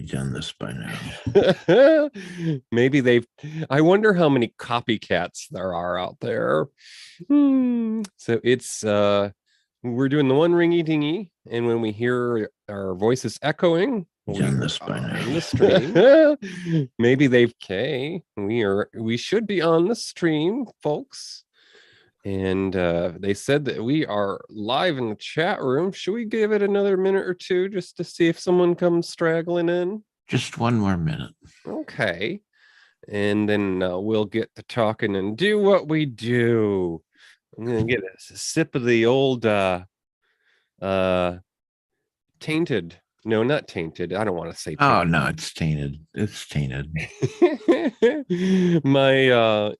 Done this by now. Maybe I wonder how many copycats there are out there. So it's we're doing the one ringy dingy, and when we hear our voices echoing, we Done are this by on the now. stream. Maybe we should be on the stream, folks. And they said that we are live in the chat room. Should we give it another minute or two just to see if someone comes straggling in? Just one more minute. Okay. And then we'll get to talking and do what we do. I'm going to get a sip of the old uh, tainted. No, not tainted. I don't want to say Oh tainted. no, it's tainted. It's tainted. my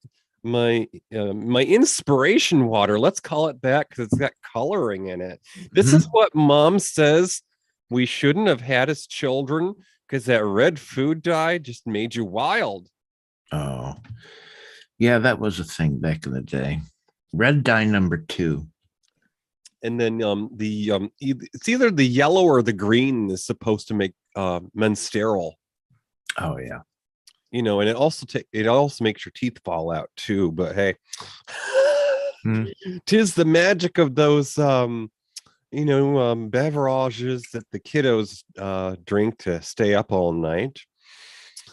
my inspiration water, let's call it that, because it's got coloring in it. This is Mhm. what mom says we shouldn't have had as children, because that red food dye just made you wild. Oh, yeah, that was a thing back in the day. Red dye number 2. And then it's either the yellow or the green is supposed to make men sterile. Oh yeah. And it also makes your teeth fall out too. But hey, Hmm. tis the magic of those beverages that the kiddos drink to stay up all night.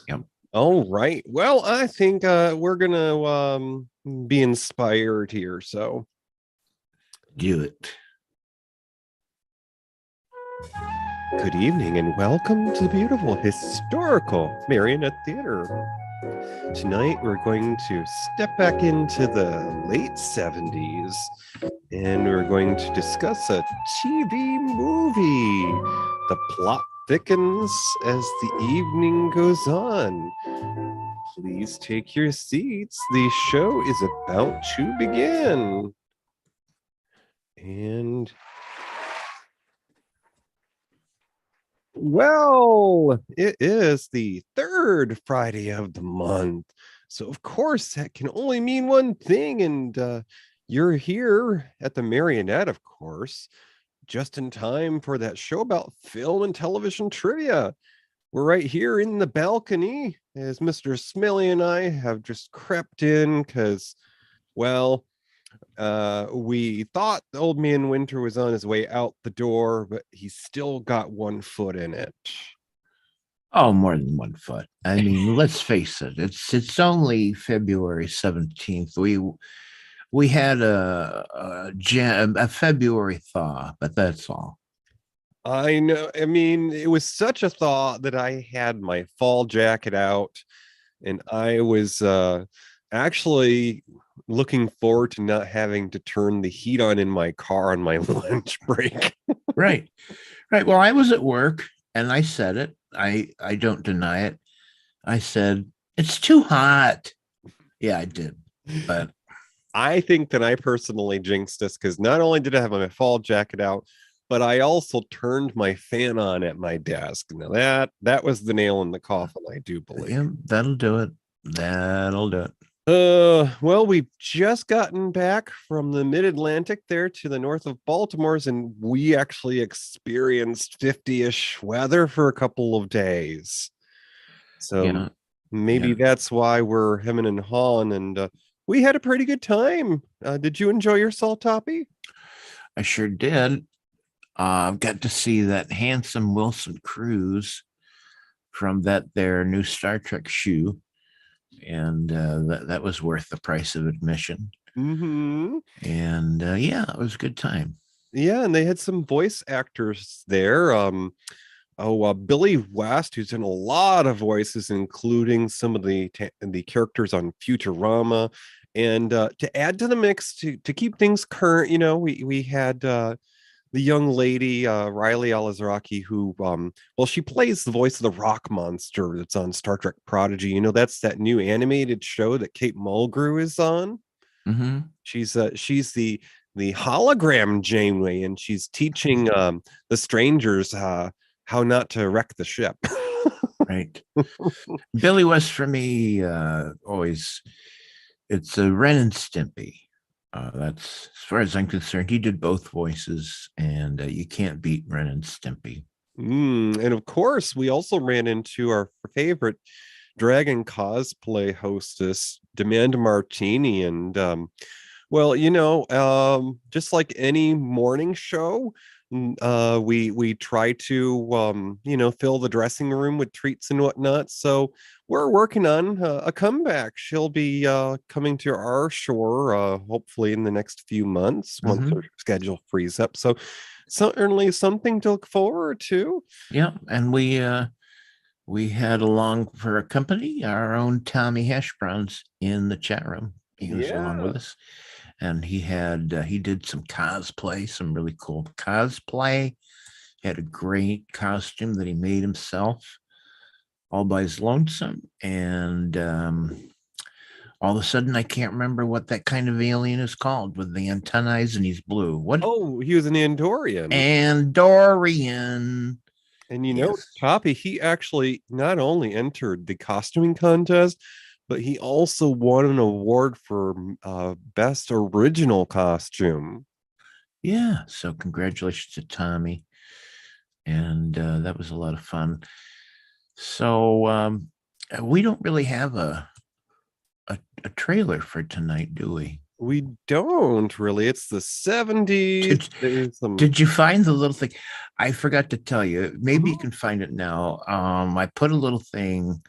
Yep. All right. Well, I think we're gonna be inspired here. So Do it. good evening and welcome to the beautiful historical Marionette Theater. Tonight we're going to step back into the late 70s and we're going to discuss a TV movie. The plot thickens as the evening goes on. Please take your seats. The show is about to begin. And well, it is the third Friday of the month. So, of course, that can only mean one thing. And you're here at the Marionette, of course, just in time for that show about film and television trivia. We're right here in the balcony as Mr. Smiley and I have just crept in because, well, we thought the old man Winter was on his way out the door, but he's still got one foot in it. Oh, more than 1 foot. I mean, let's face it. It's only February 17th. We had a February thaw, but that's all. I know. I mean, it was such a thaw that I had my fall jacket out, and I was actually looking forward to not having to turn the heat on in my car on my lunch break. Right. Right. Well, I was at work and I said it. I don't deny it. I said, it's too hot. Yeah, I did. But I think that I personally jinxed this because not only did I have my fall jacket out, but I also turned my fan on at my desk. Now that was the nail in the coffin, I do believe. yeah, that'll do it. That'll do it. Well, we've just gotten back from the mid-Atlantic there to the north of Baltimore's, and we actually experienced 50-ish weather for a couple of days. So Yeah. maybe Yeah. that's why we're hemming and hawing, and we had a pretty good time. Did you enjoy your salt toppy? I sure did. I've got to see that handsome Wilson Cruz from that their new Star Trek shoe, and that was worth the price of admission. Mm-hmm. And yeah, it was a good time. Yeah, and they had some voice actors there. Billy West, who's in a lot of voices, including some of the characters on Futurama. And to add to the mix, to keep things current, we had the young lady Riley Alizraki, who she plays the voice of the rock monster that's on Star Trek Prodigy. That's that new animated show that Kate Mulgrew is on. Mm-hmm. She's the hologram Janeway, and she's teaching the strangers how not to wreck the ship. Right. Billy West for me always it's a Ren and Stimpy. That's as far as I'm concerned. He did both voices, and you can't beat Ren and Stimpy. And of course, we also ran into our favorite dragon cosplay hostess, Demand Martini. And well, just like any morning show, we try to fill the dressing room with treats and whatnot. So we're working on a comeback. She'll be coming to our shore hopefully in the next few months once Hmm. her schedule frees up. So certainly something to look forward to. Yeah, and we had along for a company our own Tommy Hash Browns in the chat room. He was along Yeah. with us, and he did some cosplay, some really cool cosplay. He had a great costume that he made himself, all by his lonesome, and all of a sudden I can't remember what that kind of alien is called with the antennae and he's blue. What? Oh, he was an Andorian. Andorian. And Yes. Toppy, he actually not only entered the costuming contest, but he also won an award for best original costume. Yeah. So congratulations to Tommy. And that was a lot of fun. So we don't really have a trailer for tonight, do we? We don't really. It's the 70s. Did There's some. did you find the little thing? I forgot to tell you. Maybe you Mhm. can find it now. I put a little thing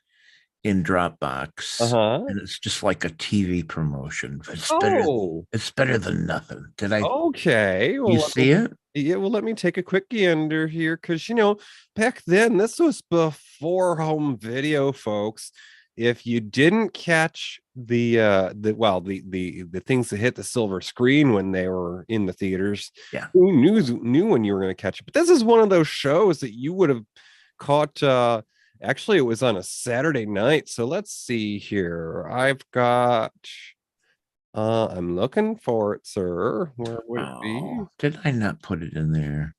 in Dropbox, Uh-huh. and it's just like a TV promotion. It's better. Oh, It's better than nothing. Did I? okay. You Well, see it? let me take a quick gander here because back then this was before home video, folks. If you didn't catch the things that hit the silver screen when they were in the theaters, Yeah. who knew when you were going to catch it? But this is one of those shows that you would have caught. Actually, it was on a Saturday night. So let's see here. I'm looking for it, sir. Where would it be? Oh, did I not put it in there?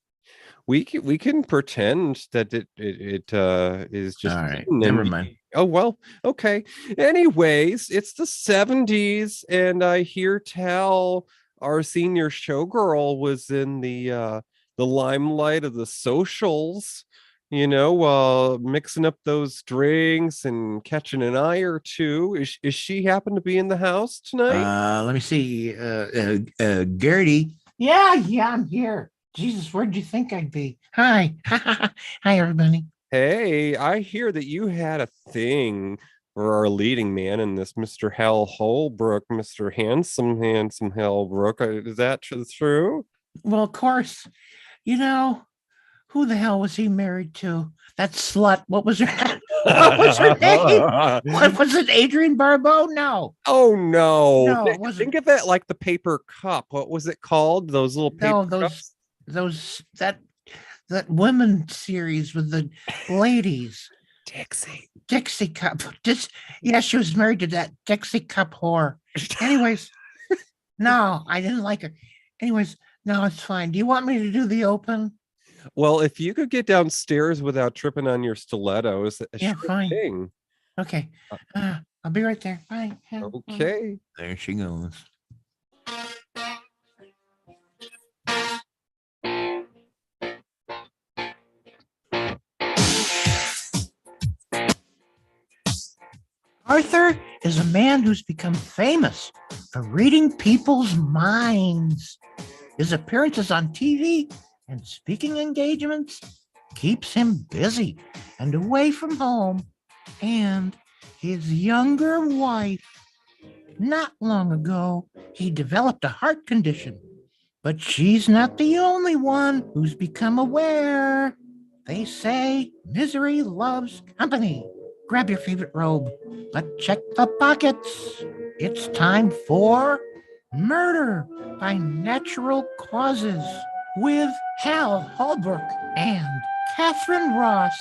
We can pretend that it is All just right. hidden Never and mind. oh well, okay. Anyways, it's the 70s, and I hear tell our senior showgirl was in the limelight of the socials, mixing up those drinks and catching an eye or two. Is she happen to be in the house tonight? Let me see. Gertie. Yeah, yeah, I'm here. Jesus, where'd you think I'd be? Hi. Hi, everybody. Hey, I hear that you had a thing for our leading man in this, Mr. Hal Holbrook, Mr. Handsome Holbrook. Is that true? Well, of course, you know, who the hell was he married to? That slut. What was her what was her name? What was it? Adrian Barbeau? No. Oh no. No, it wasn't. Think of it like the paper cup. What was it called? Those little No, paper those cups? those that women series with the ladies. Dixie. Dixie Cup. Just yeah, she was married to that Dixie Cup whore. Anyways, no, I didn't like her. Anyways, no, it's fine. Do you want me to do the open? Well, if you could get downstairs without tripping on your stilettos, a Yeah, sure fine. thing. Okay. Uh, I'll be right there. Bye. Okay. There she goes. Arthur is a man who's become famous for reading people's minds. His appearances on TV and speaking engagements keeps him busy and away from home and his younger wife. Not long ago, he developed a heart condition, but she's not the only one who's become aware. They say misery loves company. Grab your favorite robe. Let's check the pockets. It's time for Murder by Natural Causes with Hal Holbrook and Catherine Ross.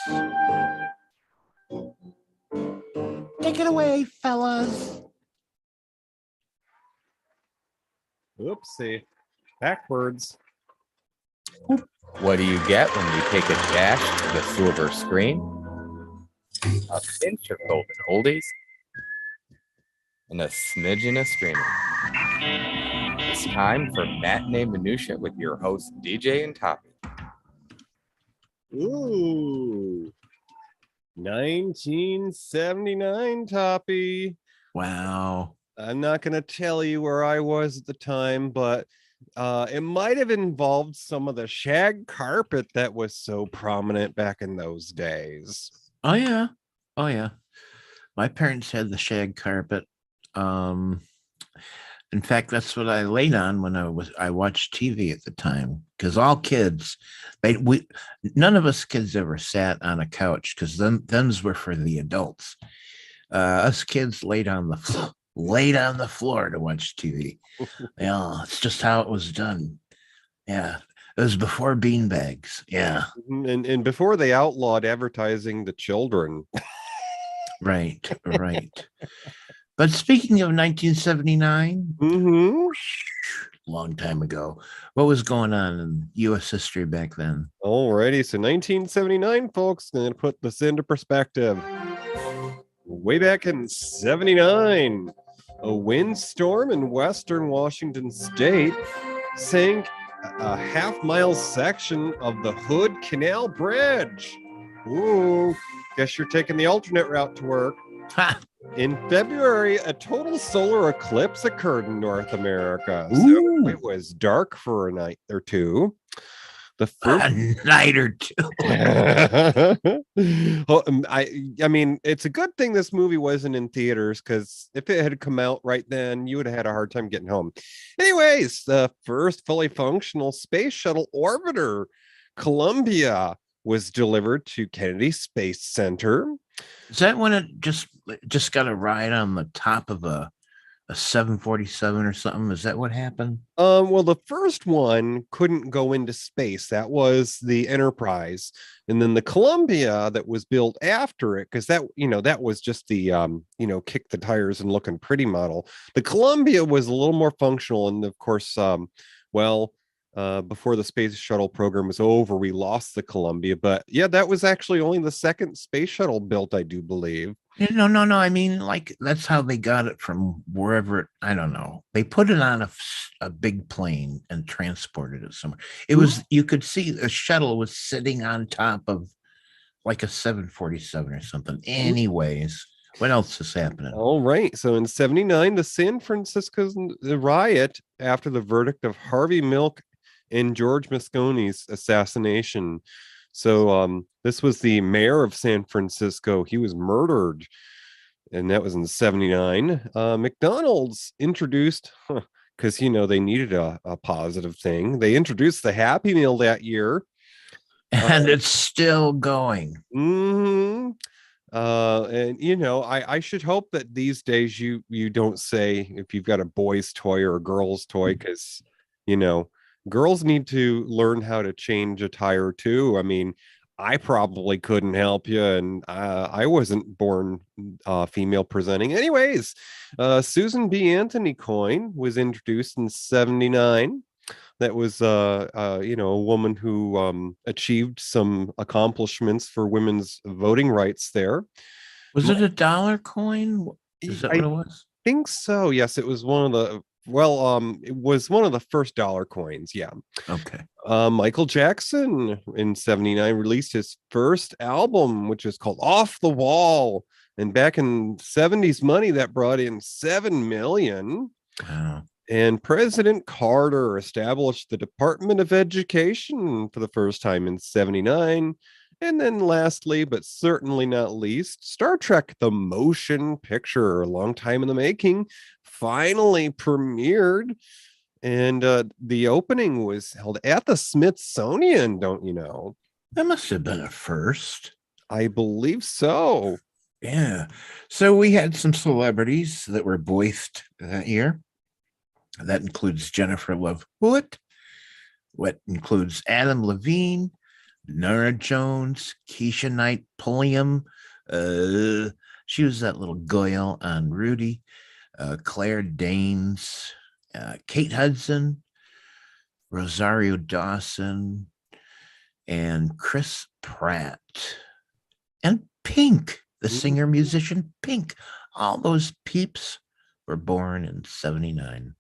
Take it away, fellas. Oopsie. Backwards. What do you get when you take a dash to the silver screen? A pinch of golden oldies and a smidgen of streaming. It's time for Matinee Minutia with your hosts DJ and Toppy. Ooh, 1979, Toppy. Wow. I'm not going to tell you where I was at the time, but it might have involved some of the shag carpet that was so prominent back in those days. Oh yeah. Oh yeah. My parents had the shag carpet. Um, in fact, that's what I laid on when I watched TV at the time. Because all kids, we none of us kids ever sat on a couch because them's were for the adults. Us kids laid on the floor to watch TV. Yeah, it's just how it was done. Yeah, it was before beanbags. Yeah, And before they outlawed advertising to children. right, right. But speaking of 1979, Mm-hmm. long time ago, what was going on in U.S. history back then? Alrighty, so 1979, folks, gonna put this into perspective. Way back in 79, a windstorm in western Washington state sank a half-mile section of the Hood Canal Bridge. Ooh, guess you're taking the alternate route to work. Ha! In February, a total solar eclipse occurred in North America. So Ooh. it was dark for a night or two. The A first night or two. I mean, it's a good thing this movie wasn't in theaters, because if it had come out right then, you would have had a hard time getting home. Anyways, the first fully functional space shuttle orbiter, Columbia, was delivered to Kennedy Space Center. Is that when it just got a ride on the top of a 747 or something? Is that what happened? Well, the first one couldn't go into space. That was the Enterprise. And then the Columbia that was built after it, because that was just the kick the tires and looking pretty model. The Columbia was a little more functional. And of course, before the space shuttle program was over, we lost the Columbia. But yeah, that was actually only the second space shuttle built, I do believe. No. I mean, like that's how they got it from wherever. I don't know. They put it on a big plane and transported it somewhere. It was you could see the shuttle was sitting on top of like a 747 or something. Anyways, what else is happening? All right. So in 79, the San Francisco riot after the verdict of Harvey Milk and George Moscone's assassination. So this was the mayor of San Francisco. He was murdered, and that was in 79. McDonald's introduced, because they needed a positive thing. They introduced the Happy Meal that year. And it's still going. Mm-hmm. And I should hope that these days you don't say if you've got a boy's toy or a girl's toy, because girls need to learn how to change a tire too. I mean, I probably couldn't help you, and I wasn't born female presenting. Anyways, Susan B. Anthony coin was introduced in 79. That was a woman who achieved some accomplishments for women's voting rights there. Was it a dollar coin? Is that what it was? Think so. Yes, it was one of the it was one of the first dollar coins. Yeah. Okay. Michael Jackson in 79 released his first album, which is called Off the Wall. And back in 70s money, that brought in 7 million. Wow. And President Carter established the Department of Education for the first time in 79. And then lastly, but certainly not least, Star Trek, the motion picture, a long time in the making, finally premiered. And the opening was held at the Smithsonian, don't you know? That must have been a first. I believe so. Yeah. So we had some celebrities that were voiced that year. That includes Jennifer Love Hewitt. What includes Adam Levine, Nora Jones, Keisha Knight Pulliam. She was that little goyle on Rudy. Claire Danes, Kate Hudson, Rosario Dawson, and Chris Pratt. And Pink, the singer musician Pink. All those peeps were born in 79.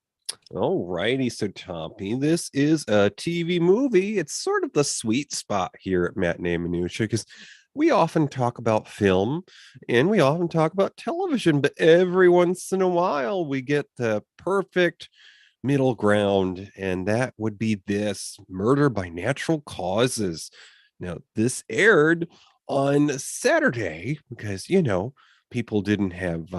All righty, so Tommy, this is a TV movie. It's sort of the sweet spot here at Matinee Minutia because we often talk about film and we often talk about television, but every once in a while we get the perfect middle ground, and that would be this Murder by Natural Causes. Now, this aired on Saturday because, people didn't have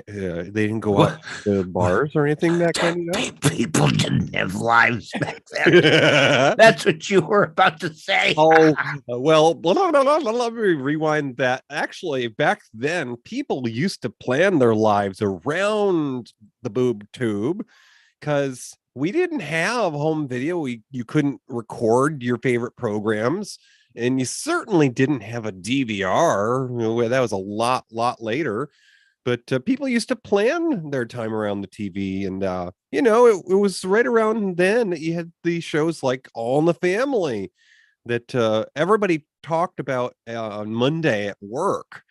they didn't go out to bars or anything back then. People didn't have lives back then. Oh, That's what you were about to say. well, let me rewind that. Actually, back then, people used to plan their lives around the boob tube because we didn't have home video. You couldn't record your favorite programs, and you certainly didn't have a DVR. That was a lot later. But people used to plan their time around the TV, and it was right around then that you had these shows like All in the Family that everybody talked about on Monday at work.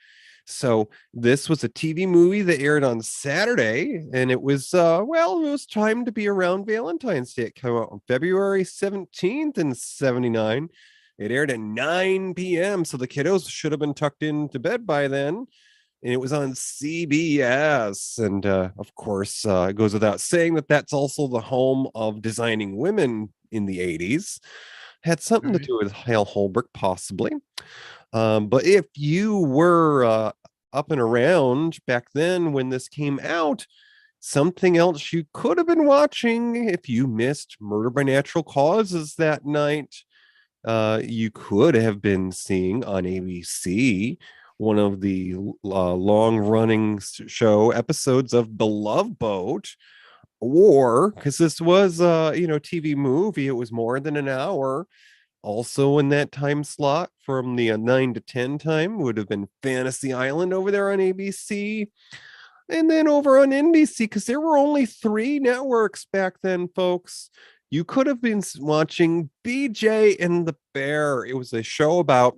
So this was a TV movie that aired on Saturday, and it was it was timed to be around Valentine's Day. It came out on February 17th in 79. It aired at 9 p.m. So the kiddos should have been tucked into bed by then. And it was on CBS. And of course, it goes without saying that that's also the home of Designing Women in the 80s. Had something to do with Hale Holbrook, possibly. But if you were up and around back then when this came out, something else you could have been watching if you missed Murder by Natural Causes that night, you could have been seeing on ABC one of the long-running show episodes of The Love Boat, or because this was TV movie, it was more than an hour. Also in that time slot from the 9 to 10 time would have been Fantasy Island over there on ABC. And then over on NBC, because there were only 3 networks back then, folks, you could have been watching BJ and the Bear. It was a show about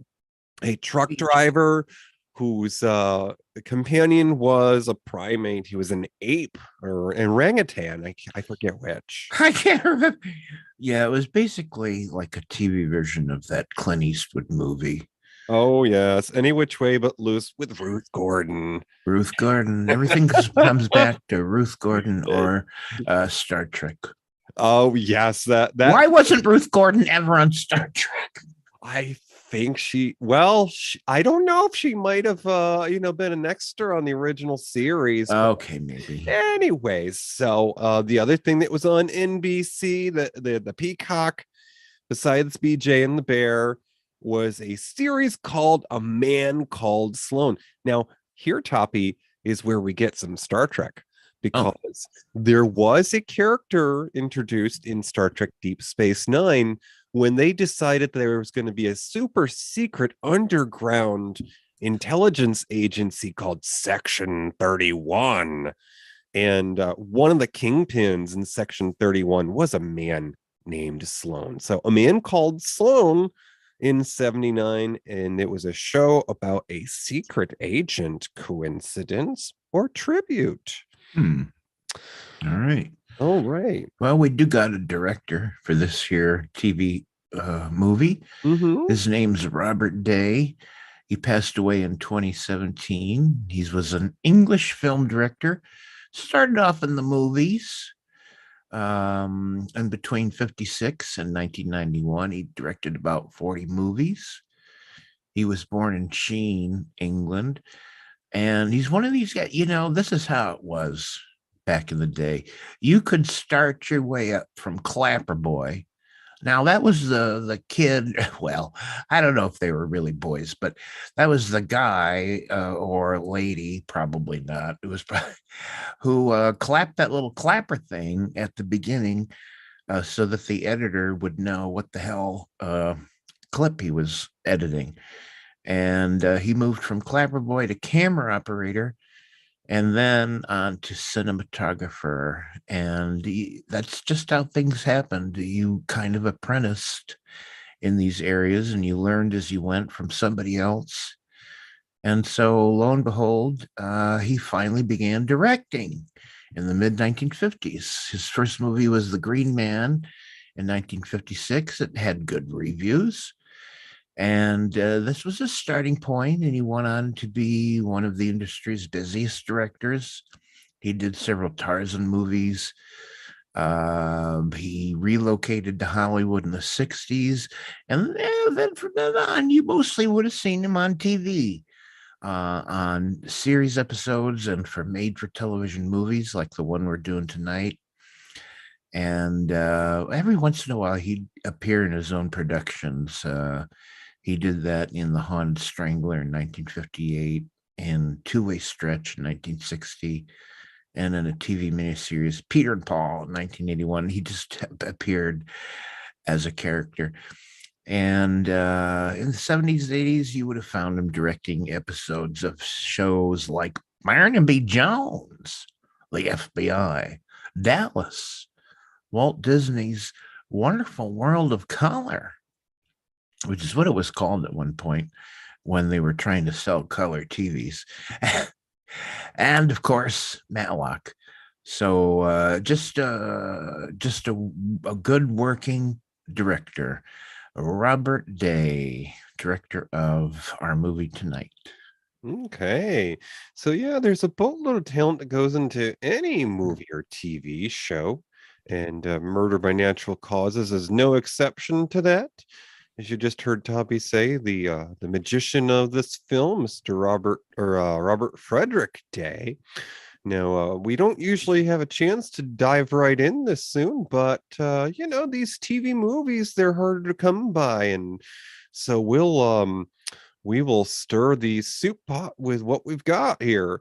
a truck driver whose companion was a primate. He was an ape or an orangutan. I forget which. I can't remember. Yeah, it was basically like a TV version of that Clint Eastwood movie. Oh, yes. Any Which Way But Loose with Ruth Gordon. Ruth Gordon. Everything comes back to Ruth Gordon or Star Trek. Oh, yes. That. Why wasn't Ruth Gordon ever on Star Trek? I think I don't know if she might have been an extra on the original series. Okay, maybe. Anyways, so the other thing that was on NBC, the Peacock, besides BJ and the Bear, was a series called A Man Called Sloan. Now, here, Toppy, is where we get some Star Trek, because there was a character introduced in Star Trek Deep Space Nine when they decided there was going to be a super secret underground intelligence agency called Section 31. And one of the kingpins in Section 31 was a man named Sloan. So A Man Called Sloan in 79, and it was a show about a secret agent. Coincidence or tribute? All right. Well, we do got a director for this here TV movie. His name's Robert Day. He passed away in 2017. He was an English film director. Started off in the movies. And between 56 and 1991, he directed about 40 movies. He was born in Sheen, England. And he's one of these guys, this is how it was back in the day. You could start your way up from Clapper Boy. Now, that was the kid. Well, I don't know if they were really boys, but that was the guy or lady, probably not. It was probably, who clapped that little clapper thing at the beginning so that the editor would know what the hell clip he was editing. And he moved from clapper boy to camera operator, and then on to cinematographer. And that's just how things happened. You kind of apprenticed in these areas, and you learned as you went from somebody else. And so lo and behold, he finally began directing. in the mid 1950s. His first movie was The Green Man in 1956. It had good reviews. And this was his starting point, and he went on to be one of the industry's busiest directors. He did several Tarzan movies. He relocated to Hollywood in the 60s. And then from then on, you mostly would have seen him on TV, on series episodes and for made for television movies like the one we're doing tonight. And every once in a while, he'd appear in his own productions. He did that in The Haunted Strangler in 1958, in Two-Way Stretch in 1960, and in a TV miniseries, Peter and Paul in 1981. He just appeared as a character. And in the 70s, 80s, you would have found him directing episodes of shows like Barnaby Jones, The FBI, Dallas, Walt Disney's Wonderful World of Color, which is what it was called at one point when they were trying to sell color TVs. And of course, Matlock. So just a good working director, Robert Day, director of our movie tonight. Okay. So yeah, there's a boatload of talent that goes into any movie or TV show, and Murder by Natural Causes is no exception to that. As you just heard Toby say, the magician of this film, Mr. Robert Frederick Day. Now, we don't usually have a chance to dive right in this soon, but these TV movies, they're harder to come by, and so we will stir the soup pot with what we've got here.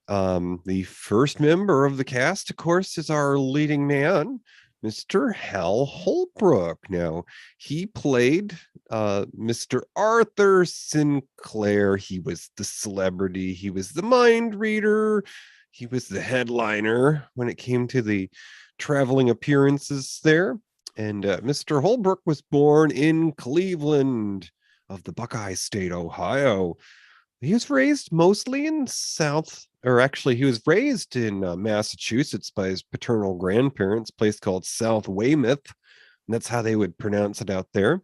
The first member of the cast, of course, is our leading man, Mr. Hal Holbrook. Now, he played Mr. Arthur Sinclair. He was the celebrity. He was the mind reader. He was the headliner when it came to the traveling appearances there. And Mr. Holbrook was born in Cleveland of the Buckeye State, Ohio. He was raised mostly in he was raised in Massachusetts by his paternal grandparents, a place called South Weymouth. And that's how they would pronounce it out there.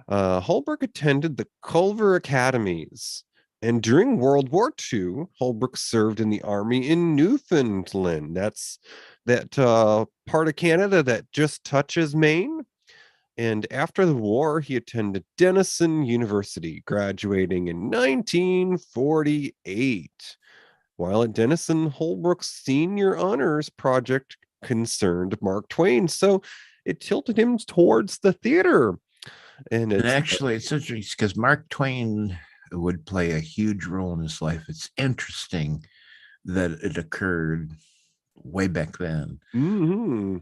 Holbrook attended the Culver Academies. And during World War II, Holbrook served in the army in Newfoundland. That's that part of Canada that just touches Maine. And after the war, he attended Denison University, graduating in 1948. While at Denison, Holbrook's senior honors project concerned Mark Twain, so it tilted him towards the theater. And actually, it's interesting because Mark Twain would play a huge role in his life. It's interesting that it occurred way back then. Mm-hmm.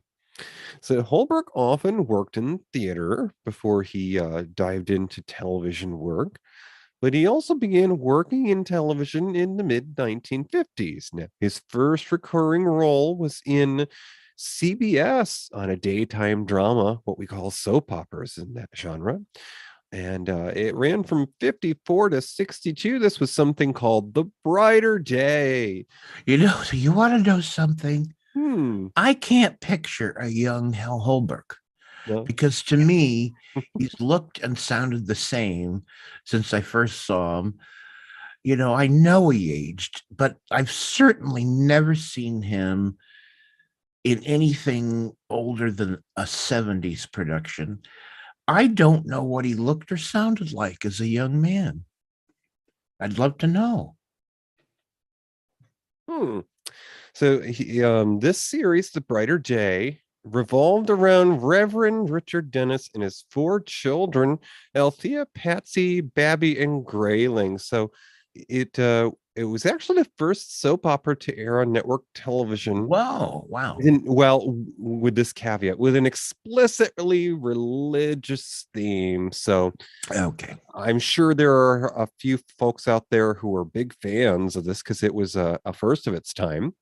So Holbrook often worked in theater before he dived into television work, but he also began working in television in the mid 1950s. Now, his first recurring role was in CBS on a daytime drama, what we call soap operas in that genre. And it ran from 54 to 62. This was something called The Brighter Day. You want to know something? I can't picture a young Hal Holbrook, because to me, he's looked and sounded the same since I first saw him. I know he aged, but I've certainly never seen him in anything older than a 70s production. I don't know what he looked or sounded like as a young man. I'd love to know. So this series, The Brighter Day, revolved around Reverend Richard Dennis and his 4 children, Althea, Patsy, Babby, and Grayling. So it was actually the first soap opera to air on network television. Wow. With this caveat, with an explicitly religious theme. So, okay, I'm sure there are a few folks out there who are big fans of this because it was a first of its time.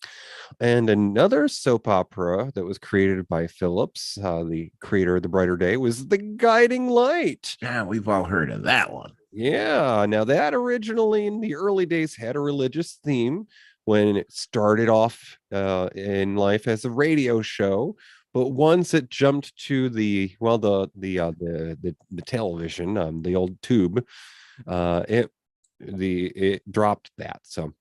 And another soap opera that was created by Phillips, the creator of The Brighter Day, was The Guiding Light. Yeah, we've all heard of that one. Yeah, now that originally in the early days had a religious theme, when it started off in life as a radio show. But once it jumped to the television, the old tube, it dropped that. So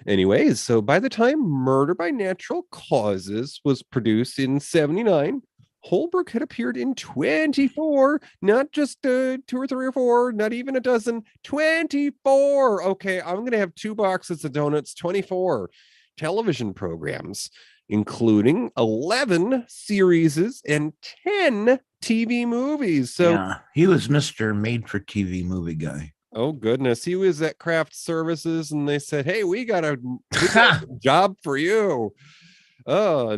anyways, so by the time Murder by Natural Causes was produced in 79, Holbrook had appeared in 24, not just 2 or 3 or 4, not even a dozen, 24. Okay, I'm going to have 2 boxes of donuts, 24 television programs, including 11 series and 10 TV movies. So, yeah, he was Mr. Made for TV movie guy. oh goodness, he was at Craft Services and they said, "Hey, we got a job for you."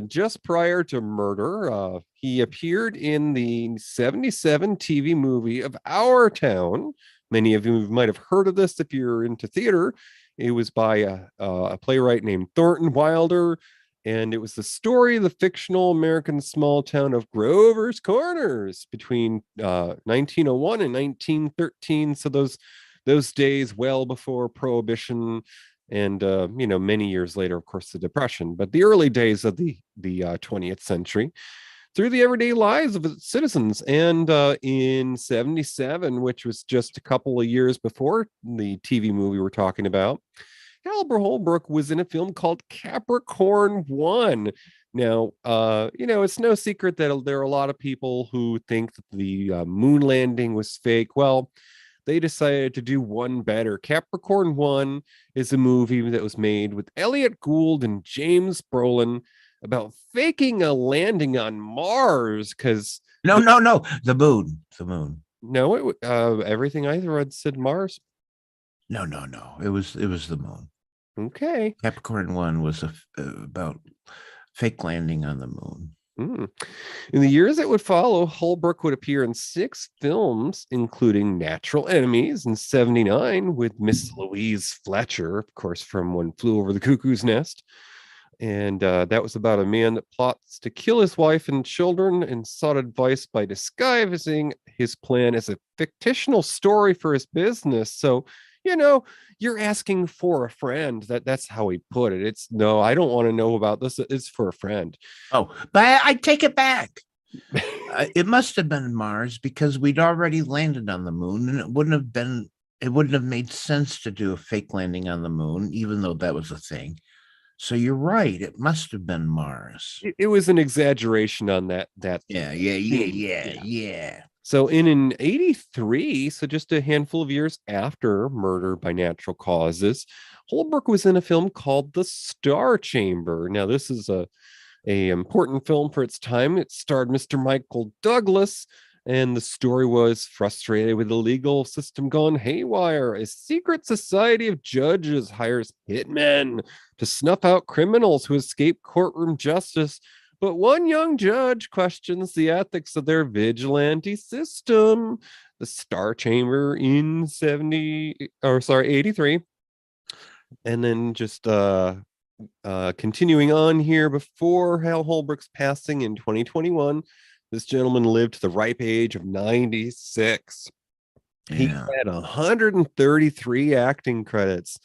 Just prior to Murder, he appeared in the 77 TV movie of Our Town. Many of you might have heard of this if you're into theater. It was by a playwright named Thornton Wilder, and it was the story of the fictional American small town of Grover's Corners between 1901 and 1913. So those days well before Prohibition, and many years later, of course, the Depression, but the early days of the 20th century, through the everyday lives of its citizens. And in 77, which was just a couple of years before the TV movie we're talking about, Albert Holbrook was in a film called Capricorn 1. Now, it's no secret that there are a lot of people who think that the moon landing was fake. Well, they decided to do one better. Capricorn 1 is a movie that was made with Elliot Gould and James Brolin about faking a landing on Mars. Because no, the moon. No, everything I read said Mars. No. It was the moon. Okay. Capricorn 1 was about fake landing on the moon. In the years that would follow, Holbrook would appear in 6 films, including Natural Enemies in 79 with Miss Louise Fletcher, of course, from One Flew Over the Cuckoo's Nest. And that was about a man that plots to kill his wife and children and sought advice by disguising his plan as a fictional story for his business. So, you're asking for a friend. That's how he put it. It's no, I don't want to know about this. It's for a friend. Oh, but I take it back. It must have been Mars because we'd already landed on the moon, and it wouldn't have made sense to do a fake landing on the moon, even though that was a thing. So you're right. It must have been Mars. It was an exaggeration on that. Yeah. So in 83, so just a handful of years after Murder by Natural Causes, Holbrook was in a film called The Star Chamber. Now, this is a important film for its time. It starred Mr. Michael Douglas, and the story was frustrated with the legal system gone haywire. A secret society of judges hires hitmen to snuff out criminals who escape courtroom justice. But one young judge questions the ethics of their vigilante system. The Star Chamber in 83. And then just continuing on here, before Hal Holbrook's passing in 2021, this gentleman lived to the ripe age of 96. Yeah. He had 133 acting credits,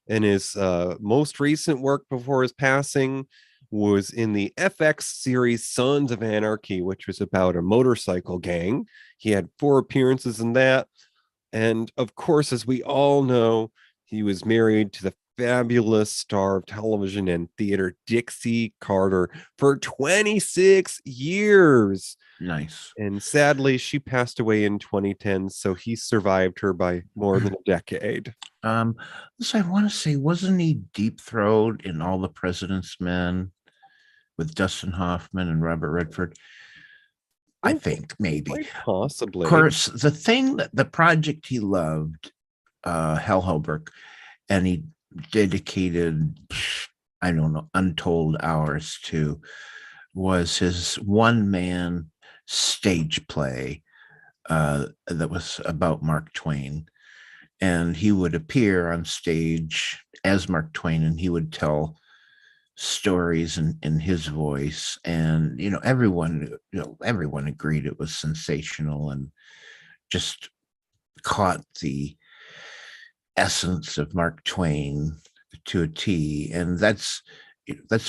and his most recent work before his passing was in the FX series Sons of Anarchy, which was about a motorcycle gang. He had 4 appearances in that. And of course, as we all know, he was married to the fabulous star of television and theater, Dixie Carter, for 26 years. Nice. And sadly, she passed away in 2010, so he survived her by more than a decade. So I want to say, wasn't he Deep Throat in All the President's Men with Dustin Hoffman and Robert Redford? I think maybe. Quite possibly. Of course, the project he loved, Hal Holbrook, and he dedicated, I don't know, untold hours to, was his one-man stage play that was about Mark Twain. And he would appear on stage as Mark Twain, and he would tell stories in his voice. And, everyone agreed it was sensational and just caught the essence of Mark Twain to a T, and that's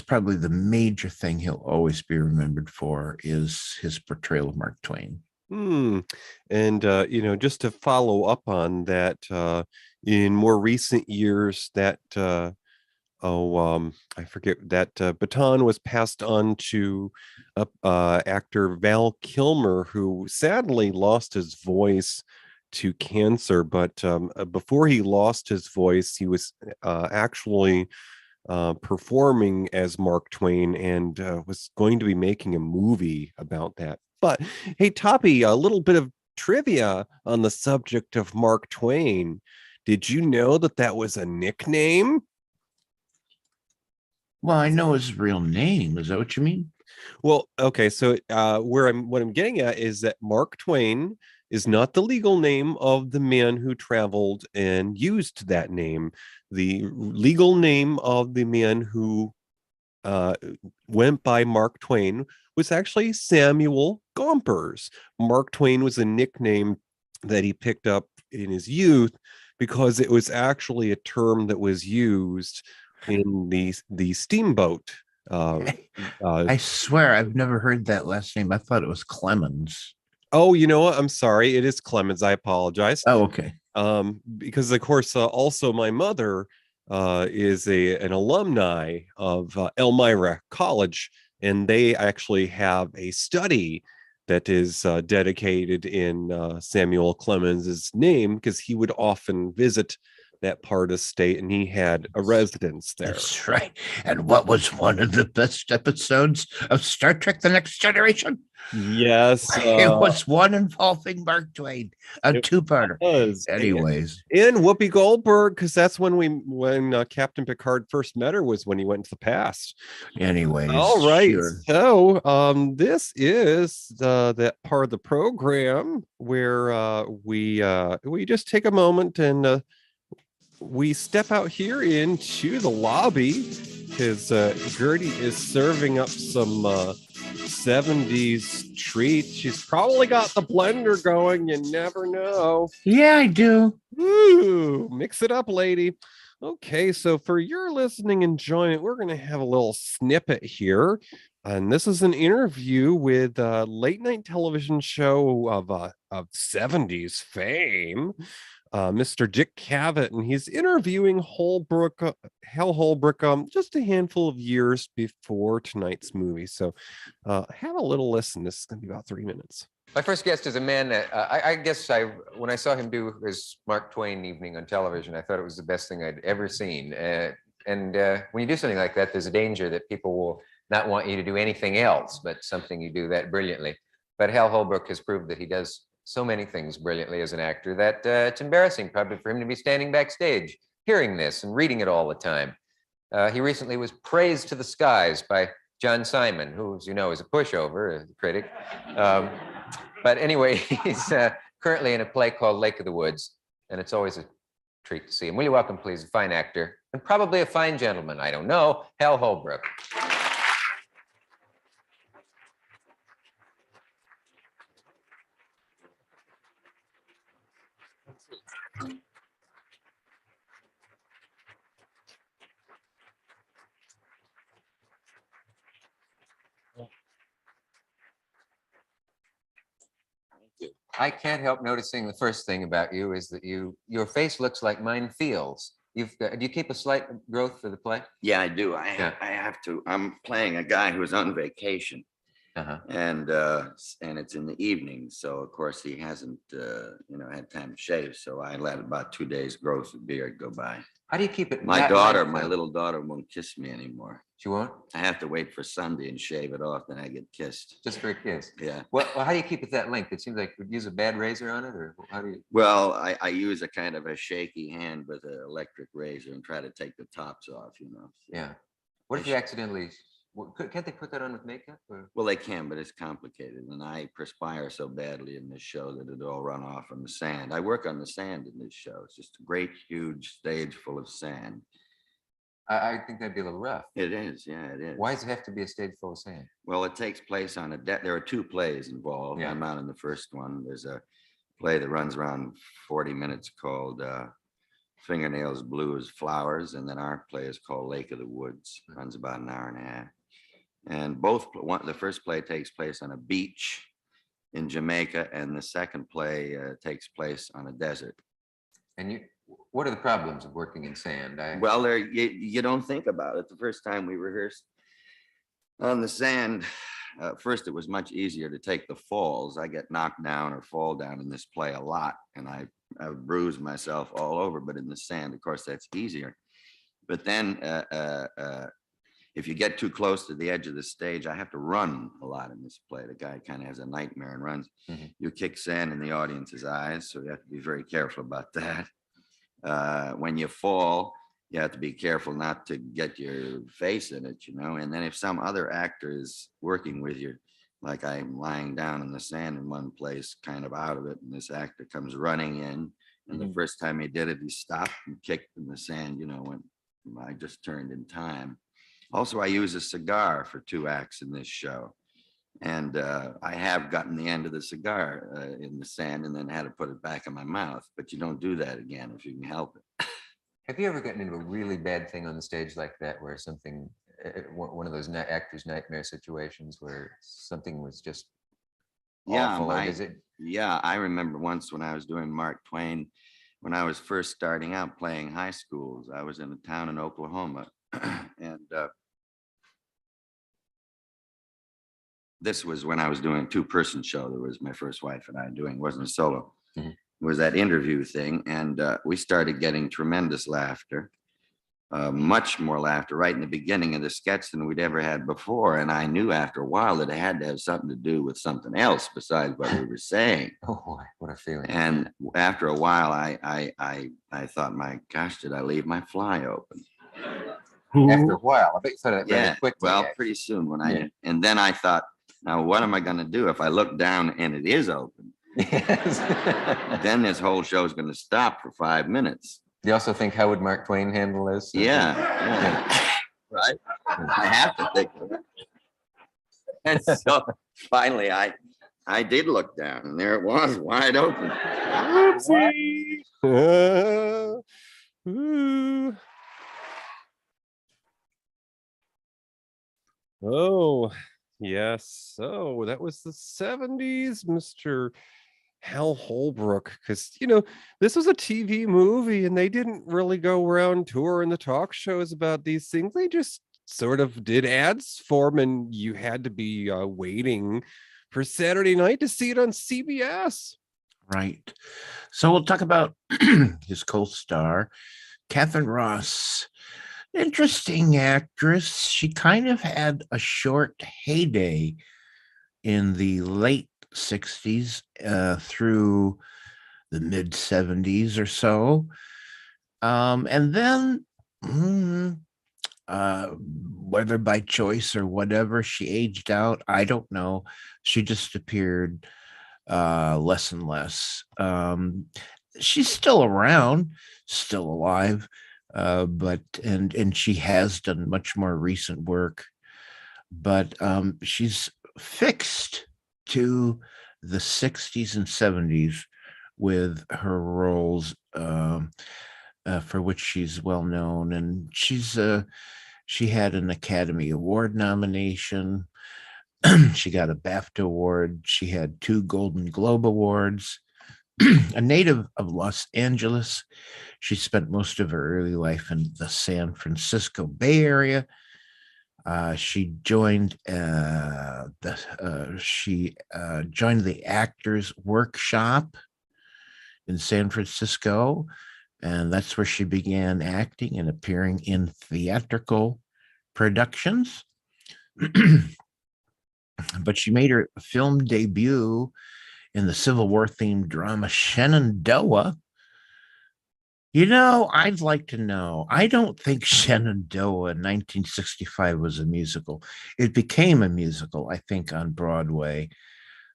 probably the major thing he'll always be remembered for is his portrayal of Mark Twain. And just to follow up on that, in more recent years, that I forget that baton was passed on to actor Val Kilmer, who sadly lost his voice to cancer. But before he lost his voice, he was actually performing as Mark Twain and was going to be making a movie about that. But hey, Toppy, a little bit of trivia on the subject of Mark Twain. Did you know that was a nickname? Well, I know his real name. Is that what you mean? Well, okay, so what I'm getting at is that Mark Twain is not the legal name of the man who traveled and used that name. The legal name of the man who went by Mark Twain was actually Samuel Gompers. Mark Twain was a nickname that he picked up in his youth because it was actually a term that was used in the steamboat. I swear I've never heard that last name. I thought it was Clemens. Oh, you know what? I'm sorry. It is Clemens. I apologize. Oh, okay. Because of course, also my mother is an alumni of Elmira College, and they actually have a study that is dedicated in Samuel Clemens's name because he would often visit that part of state, and he had a residence there. That's right. And what was one of the best episodes of Star Trek: The Next Generation? Yes, it was one involving Mark Twain, a two-parter. Anyways, and Whoopi Goldberg, because that's when Captain Picard first met her, was when he went to the past. Anyways, all right. Sure. So, this is that part of the program where we just take a moment and we step out here into the lobby because Gertie is serving up some 70s treats. She's probably got the blender going. You never know. Yeah, I do. Ooh, mix it up, lady. Okay, so for your listening enjoyment, we're going to have a little snippet here. And this is an interview with a late night television show of 70s fame. Mr. Dick Cavett, and he's interviewing Hal Holbrook just a handful of years before tonight's movie. So have a little listen. This is going to be about 3 minutes. My first guest is a man that I guess when I saw him do his Mark Twain evening on television, I thought it was the best thing I'd ever seen. And when you do something like that, there's a danger that people will not want you to do anything else but something you do that brilliantly. But Hal Holbrook has proved that he does so many things brilliantly as an actor that it's embarrassing probably for him to be standing backstage hearing this and reading it all the time. He recently was praised to the skies by John Simon, who, as you know, is a pushover, a critic. But anyway, he's currently in a play called Lake of the Woods, and it's always a treat to see him. Will you welcome, please, a fine actor and probably a fine gentleman, I don't know, Hal Holbrook. I can't help noticing the first thing about you is that your face looks like mine feels. Do you keep a slight growth for the play? Yeah, I do. I have to. I'm playing a guy who's on vacation, and it's in the evening. So of course he hasn't had time to shave. So I let about 2 days growth of beard go by. How do you keep it? My little daughter won't kiss me anymore. She won't? I have to wait for Sunday and shave it off, then I get kissed. Just for a kiss? Yeah. Well, how do you keep it that length? It seems like you use a bad razor on it, or how do you? Well, I use a kind of a shaky hand with an electric razor and try to take the tops off, So. Yeah. What if you accidentally? Can't they put that on with makeup? Or? Well, they can, but it's complicated, and I perspire so badly in this show that it'll all run off on the sand. I work on the sand in this show. It's just a great, huge stage full of sand. I think that'd be a little rough. It is, yeah, it is. Why does it have to be a stage full of sand? Well, it takes place on a deck. There are 2 plays involved. Yeah. I'm not in the first one. There's a play that runs around 40 minutes called Fingernails Blue as Flowers, and then our play is called Lake of the Woods. Runs about an hour and a half. And the first play takes place on a beach in Jamaica, and the second play takes place on a desert. And what are the problems of working in sand? Well, you don't think about it. The first time we rehearsed on the sand, first it was much easier to take the falls. I get knocked down or fall down in this play a lot, and I bruise myself all over. But in the sand, of course, that's easier. But then if you get too close to the edge of the stage, I have to run a lot in this play. The guy kind of has a nightmare and runs. Mm-hmm. You kick sand in the audience's eyes, so you have to be very careful about that. When you fall, you have to be careful not to get your face in it, and then if some other actor is working with you, like I'm lying down in the sand in one place, kind of out of it, and this actor comes running in, and the first time he did it, he stopped and kicked in the sand, when I just turned in time. Also, I use a cigar for 2 acts in this show. And I have gotten the end of the cigar in the sand and then had to put it back in my mouth. But you don't do that again if you can help it. Have you ever gotten into a really bad thing on the stage like that, where something, one of those actor's nightmare situations where something was just awful? Yeah, I remember once when I was doing Mark Twain, when I was first starting out playing high schools, I was in a town in Oklahoma. And this was when I was doing a 2-person show. There was my first wife and I doing, wasn't a solo. Mm-hmm. It was that interview thing. And we started getting tremendous laughter, much more laughter right in the beginning of the sketch than we'd ever had before. And I knew after a while that it had to have something to do with something else besides what we were saying. Oh boy, what a feeling. And after a while, I thought, my gosh, did I leave my fly open? After a while, I bet you thought it very quickly. Well, pretty soon and then I thought, now what am I going to do if I look down and it is open? Yes. Then this whole show is going to stop for 5 minutes. Do you also think, how would Mark Twain handle this? Yeah. Right. I have to think of it. And so finally, I did look down, and there it was, wide open. Oopsie. Oh, yes. So that was the 70s, Mr. Hal Holbrook. Because, this was a TV movie and they didn't really go around touring the talk shows about these things. They just sort of did ads for them, and you had to be waiting for Saturday night to see it on CBS. Right. So we'll talk about his co-star, Catherine Ross. Interesting actress. She kind of had a short heyday in the late 60s through the mid 70s or so. And then whether by choice or whatever, she aged out. I don't know. She just appeared less and less. She's still around, still alive. But she has done much more recent work, but she's fixed to the 60s and 70s with her roles for which she's well known, and she had an Academy Award nomination. She got a BAFTA award. She had 2 Golden Globe Awards. A native of Los Angeles, she spent most of her early life in the San Francisco Bay Area. She joined the Actors Workshop in San Francisco, and that's where she began acting and appearing in theatrical productions. But she made her film debut in the Civil War themed drama Shenandoah. I'd like to know. I don't think Shenandoah in 1965 was a musical. It became a musical, I think, on Broadway.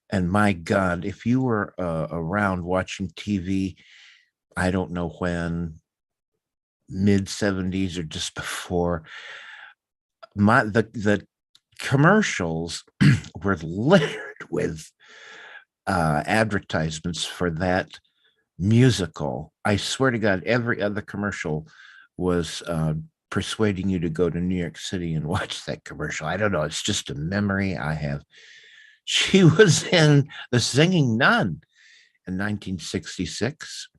And my God, if you were around watching TV, I don't know when, mid 70s or just before, the commercials were littered with advertisements for that musical. I swear to God, every other commercial was persuading you to go to New York City and watch that commercial. I don't know. It's just a memory I have. She was in The Singing Nun in 1966.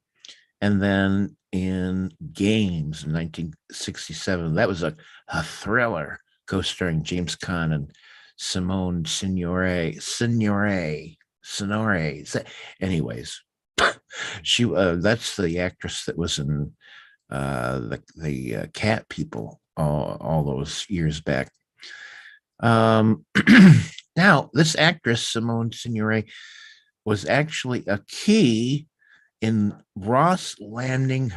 And then in Games in 1967. That was a thriller co-starring James Caan and Simone Signore. Anyways, she that's the actress that was in the Cat People all those years back. Now, this actress, Simone Signore, was actually a key in Ross landing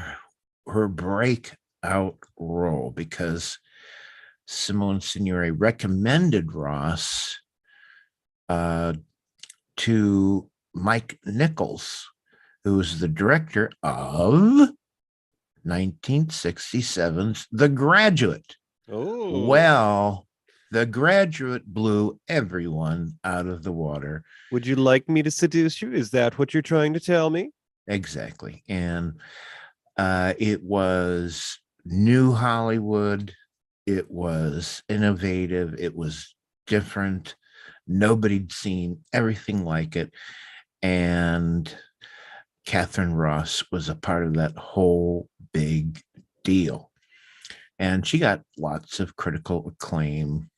her breakout role because Simone Signore recommended Ross to Mike Nichols, who was the director of 1967's The Graduate. Oh, Well, The Graduate blew everyone out of the water. would you like me to seduce you? Is that what you're trying to tell me? Exactly. And it was new Hollywood. It was innovative. It was different. Nobody'd seen everything like it. And Catherine Ross was a part of that whole big deal. And she got lots of critical acclaim,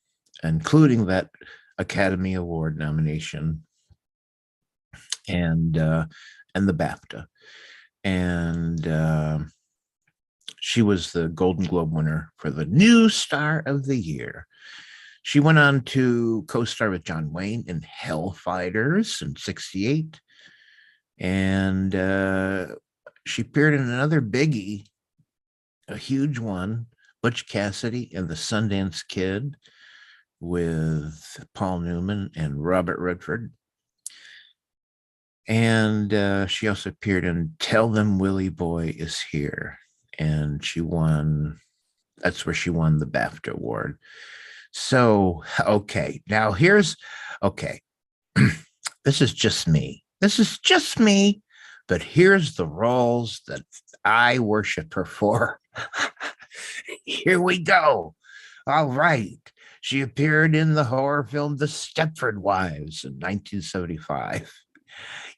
including that Academy Award nomination and the BAFTA. And she was the Golden Globe winner for the new star of the year. She went on to co-star with John Wayne in Hellfighters in 68. And she appeared in another biggie, a huge one, Butch Cassidy and the Sundance Kid with Paul Newman and Robert Redford. And she also appeared in Tell Them Willie Boy Is Here. And she won, that's where she won the BAFTA award. So, okay, now okay, this is just me. But here's the roles that I worship her for. Here we go. All right. She appeared in the horror film The Stepford Wives in 1975.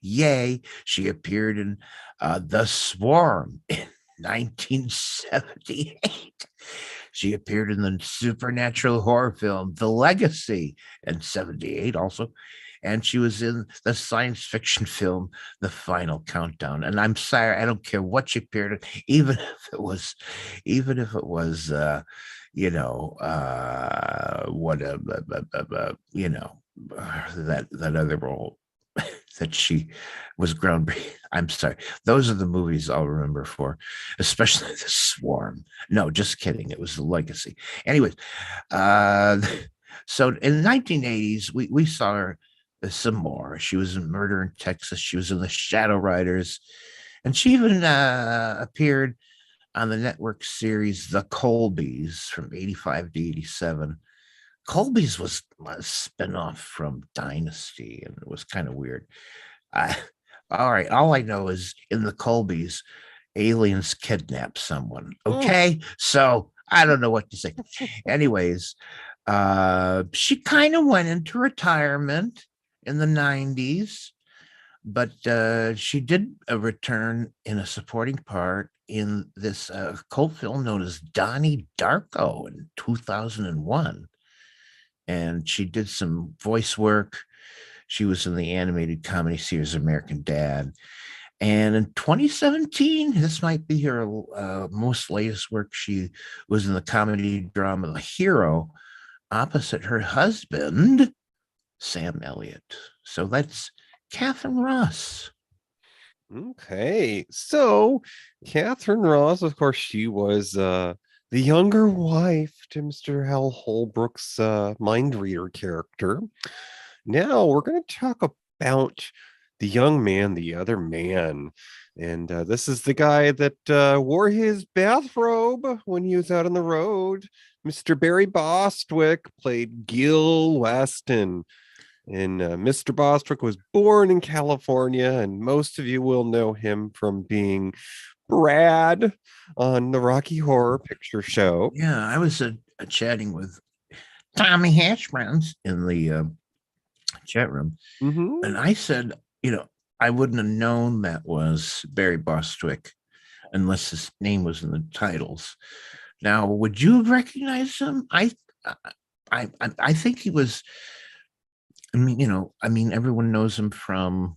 Yay, she appeared in The Swarm in 1978. She appeared in the supernatural horror film The Legacy in 78 also. And she was in the science fiction film The Final Countdown. And I'm sorry, I don't care what she appeared in, even if it was that other role that she was groundbreaking. I'm sorry. Those are the movies I'll remember for, especially The Swarm. No, just kidding. It was The Legacy. Anyways, so in the 1980s, we saw her some more. She was in Murder in Texas. She was in The Shadow Riders. And she even appeared on the network series The Colbys from 85 to 87. Colby's was a spinoff from Dynasty, and it was kind of weird. All right, all I know is in the Colbys, aliens kidnap someone. Okay, so I don't know what to say. Anyways, she kind of went into retirement in the 90s, but she did a return in a supporting part in this cult film known as Donnie Darko in 2001. And she did some voice work. She was in the animated comedy series American Dad. And in 2017, this might be her most latest work. She was in the comedy drama The Hero opposite her husband, Sam Elliott. So that's Catherine Ross. Okay, so Catherine Ross, of course, she was the younger wife to Mr. Hal Holbrook's mind reader character. Now we're going to talk about the young man, the other man. And this is the guy that wore his bathrobe when he was out on the road. Mr. Barry Bostwick played Gil Weston. And Mr. Bostwick was born in California, and most of you will know him from being Brad on the Rocky Horror Picture Show. Yeah, I was chatting with Tommy Hash Browns in the chat room, and I said, I wouldn't have known that was Barry Bostwick unless his name was in the titles. Now, would you have recognized him? I think he was. I mean, everyone knows him from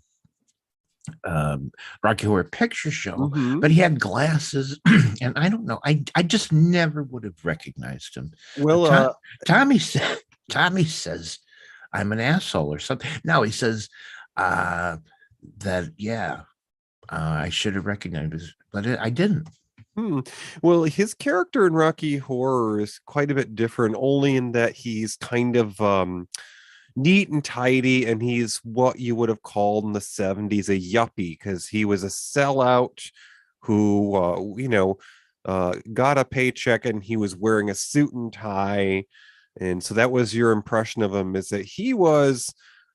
Rocky Horror Picture Show, but he had glasses, and I don't know. I just never would have recognized him. Well, Tommy says I'm an asshole or something. No, he says that I should have recognized him, but I didn't. Well, his character in Rocky Horror is quite a bit different, only in that he's kind of neat and tidy, and he's what you would have called in the 70s a yuppie, because he was a sellout who got a paycheck, and he was wearing a suit and tie. And so that was your impression of him, is that he was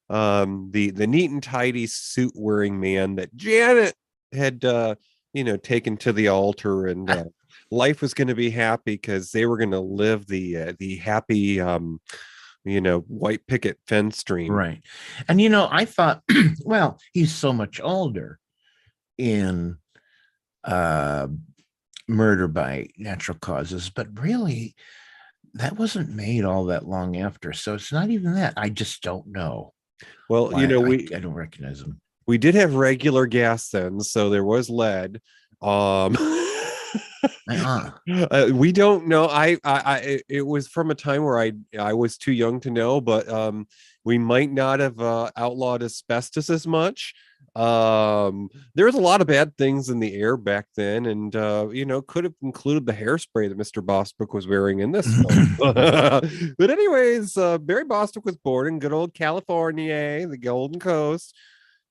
the neat and tidy suit wearing man that Janet had taken to the altar, and life was going to be happy because they were going to live the happy white picket fence dream. Right. And I thought, well, he's so much older in Murder by Natural Causes, but really that wasn't made all that long after. So it's not even that. I just don't know. Well, I don't recognize him. We did have regular gas then, so there was lead. We don't know. It was from a time where I was too young to know, but we might not have outlawed asbestos as much. There was a lot of bad things in the air back then, and could have included the hairspray that Mr. Bostwick was wearing in this film. But anyways, Barry Bostwick was born in good old California, the Golden Coast.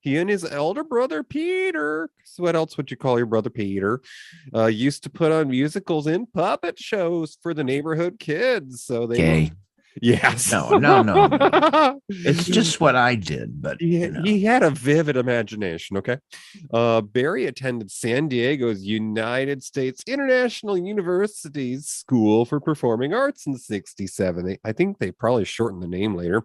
He and his elder brother Peter, so what else would you call your brother Peter, used to put on musicals and puppet shows for the neighborhood kids. So they Yes. No. It's just what I did, but he had a vivid imagination. Okay. Barry attended San Diego's United States International University's School for Performing Arts in 1967. I think they probably shortened the name later,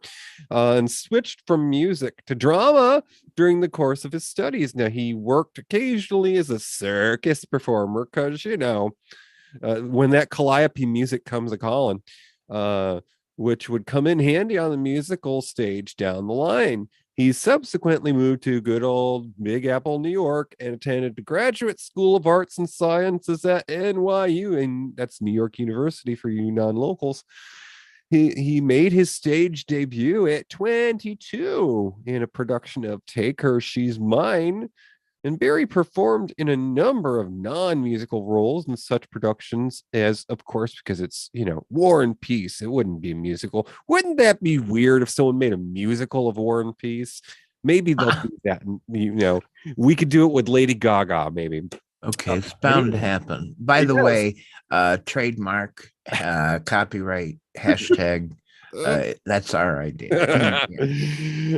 and switched from music to drama during the course of his studies. Now, he worked occasionally as a circus performer because, when that calliope music comes a calling, which would come in handy on the musical stage down the line. He subsequently moved to good old Big Apple, New York, and attended the Graduate School of Arts and Sciences at NYU, and that's New York University for you non-locals. He made his stage debut at 22 in a production of Take Her, She's Mine. And Barry performed in a number of non-musical roles in such productions as, of course, because it's, War and Peace, it wouldn't be a musical. Wouldn't that be weird if someone made a musical of War and Peace? Maybe they'll do that. We could do it with Lady Gaga, maybe. Okay, it's bound to happen. By the way, trademark, copyright, hashtag. That's our idea.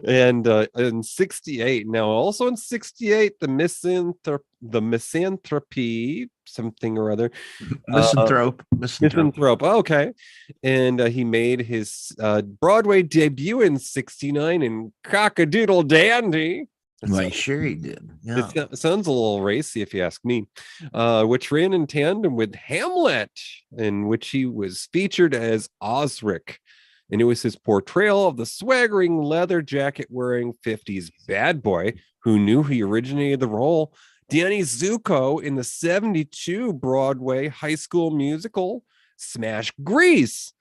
And in 1968, now also in 1968, the misanthropy, something or other. Misanthrope. Okay. And he made his Broadway debut in 1969 in Cock-a-Doodle Dandy. Well, sure he did. Yeah. It sounds a little racy, if you ask me, which ran in tandem with Hamlet, in which he was featured as Osric. And it was his portrayal of the swaggering leather jacket wearing 50s bad boy who knew he originated the role, Danny Zuko, in the 1972 Broadway high school musical Smash Grease.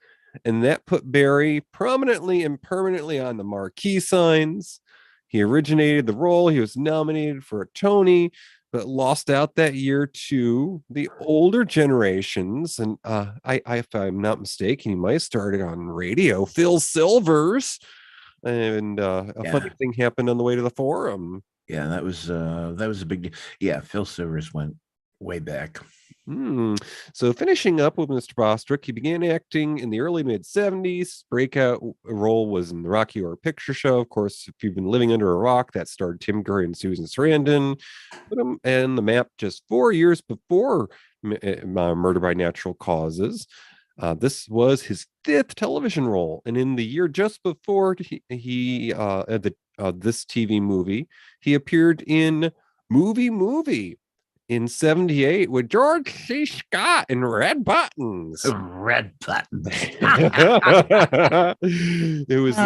And that put Barry prominently and permanently on the marquee signs. He originated the role. He was nominated for a Tony, but lost out that year to the older generations. And if I'm not mistaken, he might have started on radio, Phil Silvers. And funny thing happened on the way to the Forum. Yeah, that was a big deal. Yeah, Phil Silvers went way back. So finishing up with Mr. Bostwick, he began acting in the early mid-70s. Breakout role was in the Rocky Horror Picture Show. Of course, if you've been living under a rock, that starred Tim Curry and Susan Sarandon. And The Map just 4 years before Murder by Natural Causes. This was his 5th television role. And in the year just before this TV movie, he appeared in Movie in 78 with George C. Scott in Red Buttons. Red Buttons. It was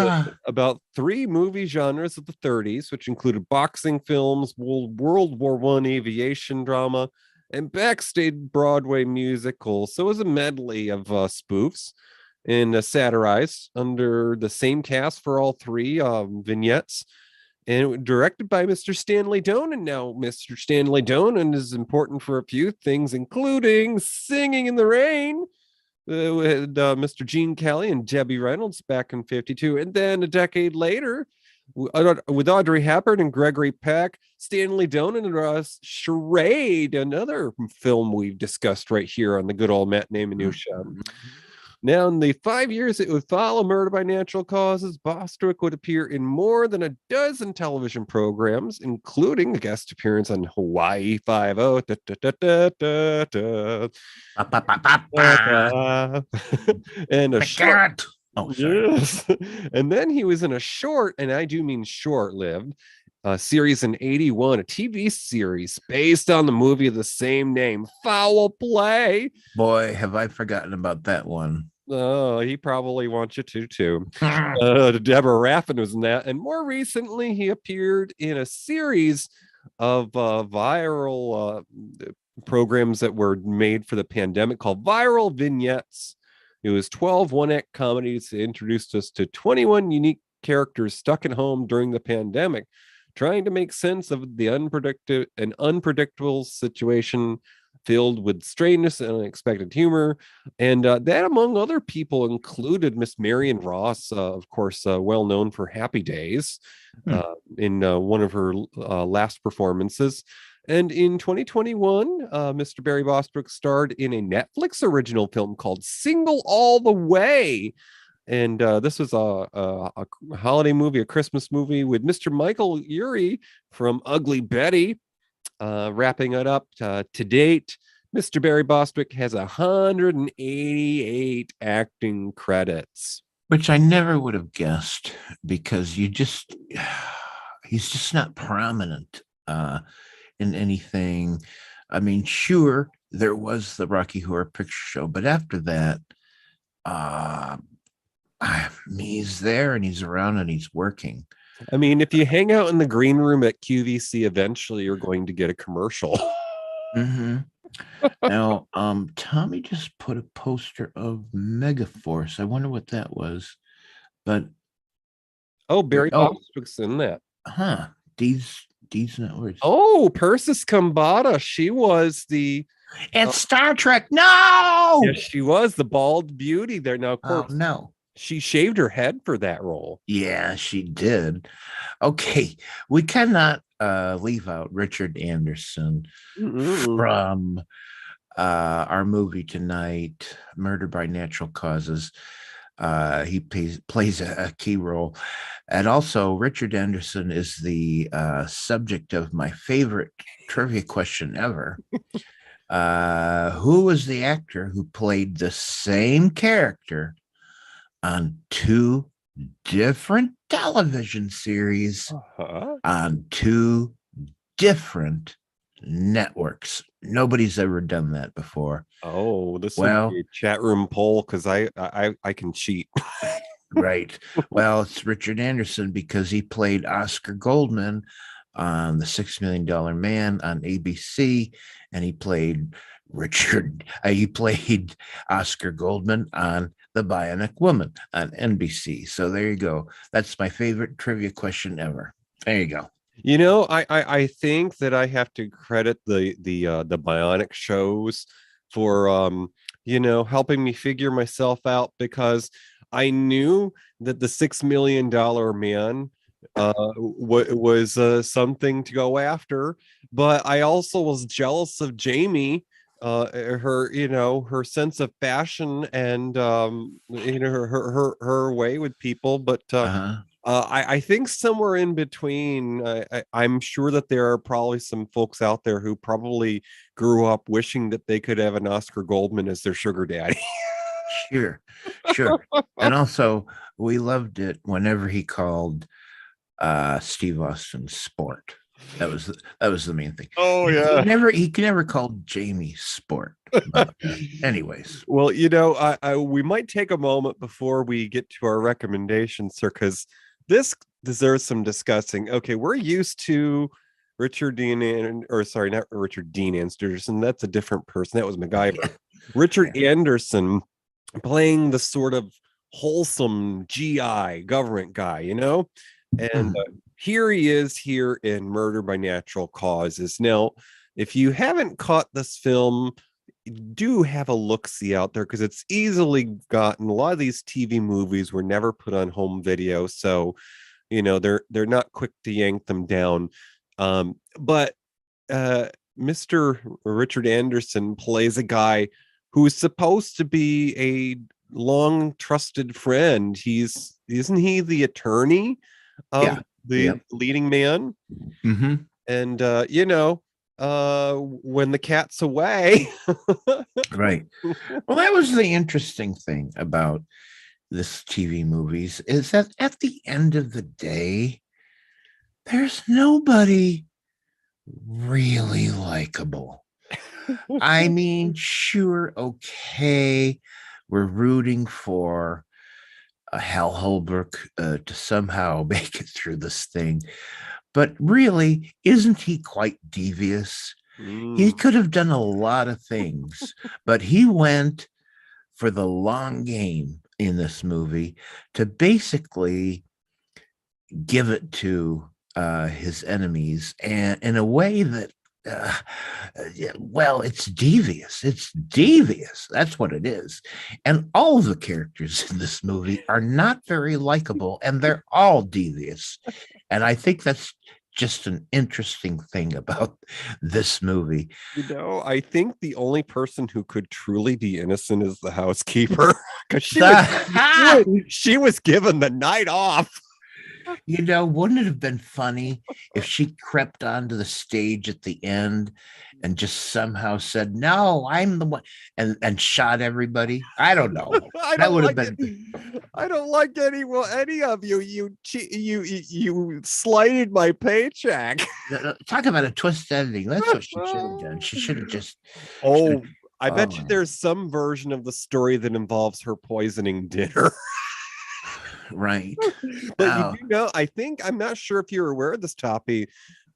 about 3 movie genres of the 30s, which included boxing films, World War I aviation drama, and backstage Broadway musicals. So it was a medley of spoofs and satirized under the same cast for all 3 vignettes. And it was directed by Mr. Stanley Donen. Now, Mr. Stanley Donen is important for a few things, including Singing in the Rain with Mr. Gene Kelly and Debbie Reynolds back in 52. And then a decade later, with Audrey Hepburn and Gregory Peck, Stanley Donen and Charade, another film we've discussed right here on the good old Matinee Minutia. Now, in the 5 years it would follow Murder by Natural Causes, Bostwick would appear in more than a dozen television programs, including a guest appearance on Hawaii Five-O. And a short. Yes. And then he was in a short, and I do mean short-lived, series in 81, a TV series based on the movie of the same name, Foul Play. Boy, have I forgotten about that one. Oh, he probably wants you to too. Deborah Raffin was in that, and more recently he appeared in a series of viral programs that were made for the pandemic called Viral Vignettes. It was 12 one-act comedies that introduced us to 21 unique characters stuck at home during the pandemic, trying to make sense of the unpredictable situation filled with strangeness and unexpected humor. And that, among other people, included Miss Marion Ross, of course, well known for Happy Days, in one of her last performances. And in 2021, Mr. Barry Bostwick starred in a Netflix original film called Single All the Way. And this was a holiday movie, a Christmas movie with Mr. Michael Urie from Ugly Betty. Wrapping it up to date, Mr. Barry Bostwick has 188 acting credits. Which I never would have guessed, because he's just not prominent in anything. I mean, sure, there was the Rocky Horror Picture Show, but after that, he's there and he's around and he's working. I mean, if you hang out in the green room at QVC, eventually you're going to get a commercial. Now, Tommy just put a poster of Megaforce. I wonder what that was. But Barry Bostwick's in that. These networks. Oh, Persis Kambata. She was the Star Trek. No. Yes, she was the bald beauty there. Now, of course, no. She shaved her head for that role. Yeah, she did. Okay, we cannot leave out Richard Anderson from our movie tonight, Murder by Natural Causes. He plays a key role. And also, Richard Anderson is the subject of my favorite trivia question ever. Who was the actor who played the same character on 2 different television series on 2 different networks? Nobody's ever done that before. Oh, this is a chat room poll, because I can cheat. Right. Well, it's Richard Anderson, because he played Oscar Goldman on The $6 Million Man on ABC, and he played Oscar Goldman on The Bionic Woman on NBC. So there you go. That's my favorite trivia question ever. There you go. You know, I think that I have to credit the Bionic shows for helping me figure myself out, because I knew that the $6 Million Man was something to go after, but I also was jealous of Jamie, her, her sense of fashion and her way with people. But Uh-huh. I think somewhere in between, I'm sure that there are probably some folks out there who probably grew up wishing that they could have an Oscar Goldman as their sugar daddy. Sure, sure. And also, we loved it whenever he called Steve Austin Sport. That was the main thing. Oh He never called Jamie Sport. But, anyways, well, we might take a moment before we get to our recommendations, sir, because this deserves some discussing. Okay, we're used to Richard Dean, or sorry, not Richard Dean Anderson. That's a different person. That was MacGyver. Richard Anderson playing the sort of wholesome GI government guy, and here he is here in Murder by Natural Causes. Now, if you haven't caught this film, do have a look-see out there because it's easily gotten. A lot of these TV movies were never put on home video, so they're not quick to yank them down. But Mr. Richard Anderson plays a guy who's supposed to be a long trusted friend. Isn't he the attorney of the leading man? Mm-hmm. And when the cat's away. Right. Well, that was the interesting thing about this TV movies is that at the end of the day, there's nobody really likable. I mean, sure, okay, we're rooting for Hal Holbrook to somehow make it through this thing, but really, isn't he quite devious? He could have done a lot of things, but he went for the long game in this movie to basically give it to his enemies, and in a way that well, it's devious. That's what it is. And all of the characters in this movie are not very likable, and they're all devious. And I think that's just an interesting thing about this movie. I think the only person who could truly be innocent is the housekeeper, because she was given the night off. Wouldn't it have been funny if she crept onto the stage at the end and just somehow said, "No, I'm the one," and shot everybody? I don't know. That would have been. I don't like any of you. You slighted my paycheck. Talk about a twist ending. That's what she should have done. She should have just. I bet you there's some version of the story that involves her poisoning dinner. Right. But I'm not sure if you're aware of this, Toppy,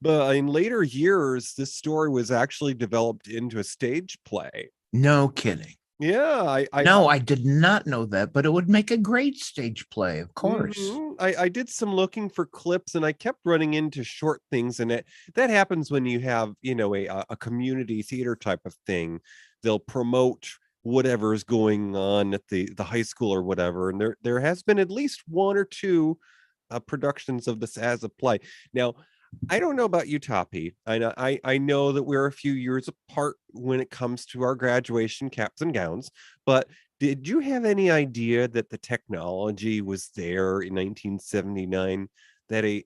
but in later years, this story was actually developed into a stage play. No kidding. Yeah, I did not know that, but it would make a great stage play, of course. I did some looking for clips, and I kept running into short things, and that happens when you have a community theater type of thing. They'll promote whatever is going on at the high school or whatever, and there has been at least one or two productions of this as a play. Now, I don't know about you, Toppy. I know that we're a few years apart when it comes to our graduation caps and gowns, but did you have any idea that the technology was there in 1979, that a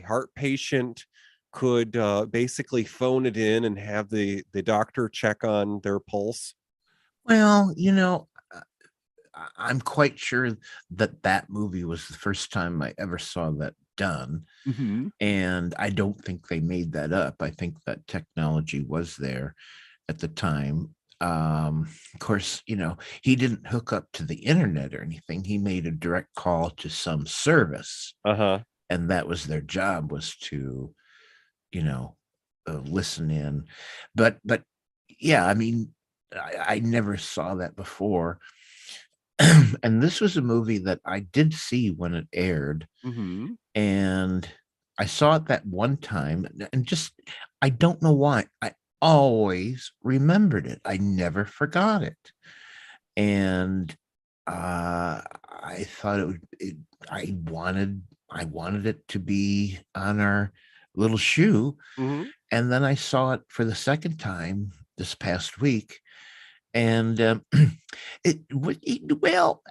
heart patient could basically phone it in and have the doctor check on their pulse? Well, I'm quite sure that movie was the first time I ever saw that done. Mm-hmm. And I don't think they made that up. I think that technology was there at the time. Of course, he didn't hook up to the internet or anything. He made a direct call to some service. And that was their job, was to, listen in. But yeah, I mean, I never saw that before. And this was a movie that I did see when it aired. Mm-hmm. And I saw it that one time, and just, I don't know why, I always remembered it. I never forgot it. And I thought I wanted it to be on our little shoe. Mhm. And then I saw it for the second time this past week. And well,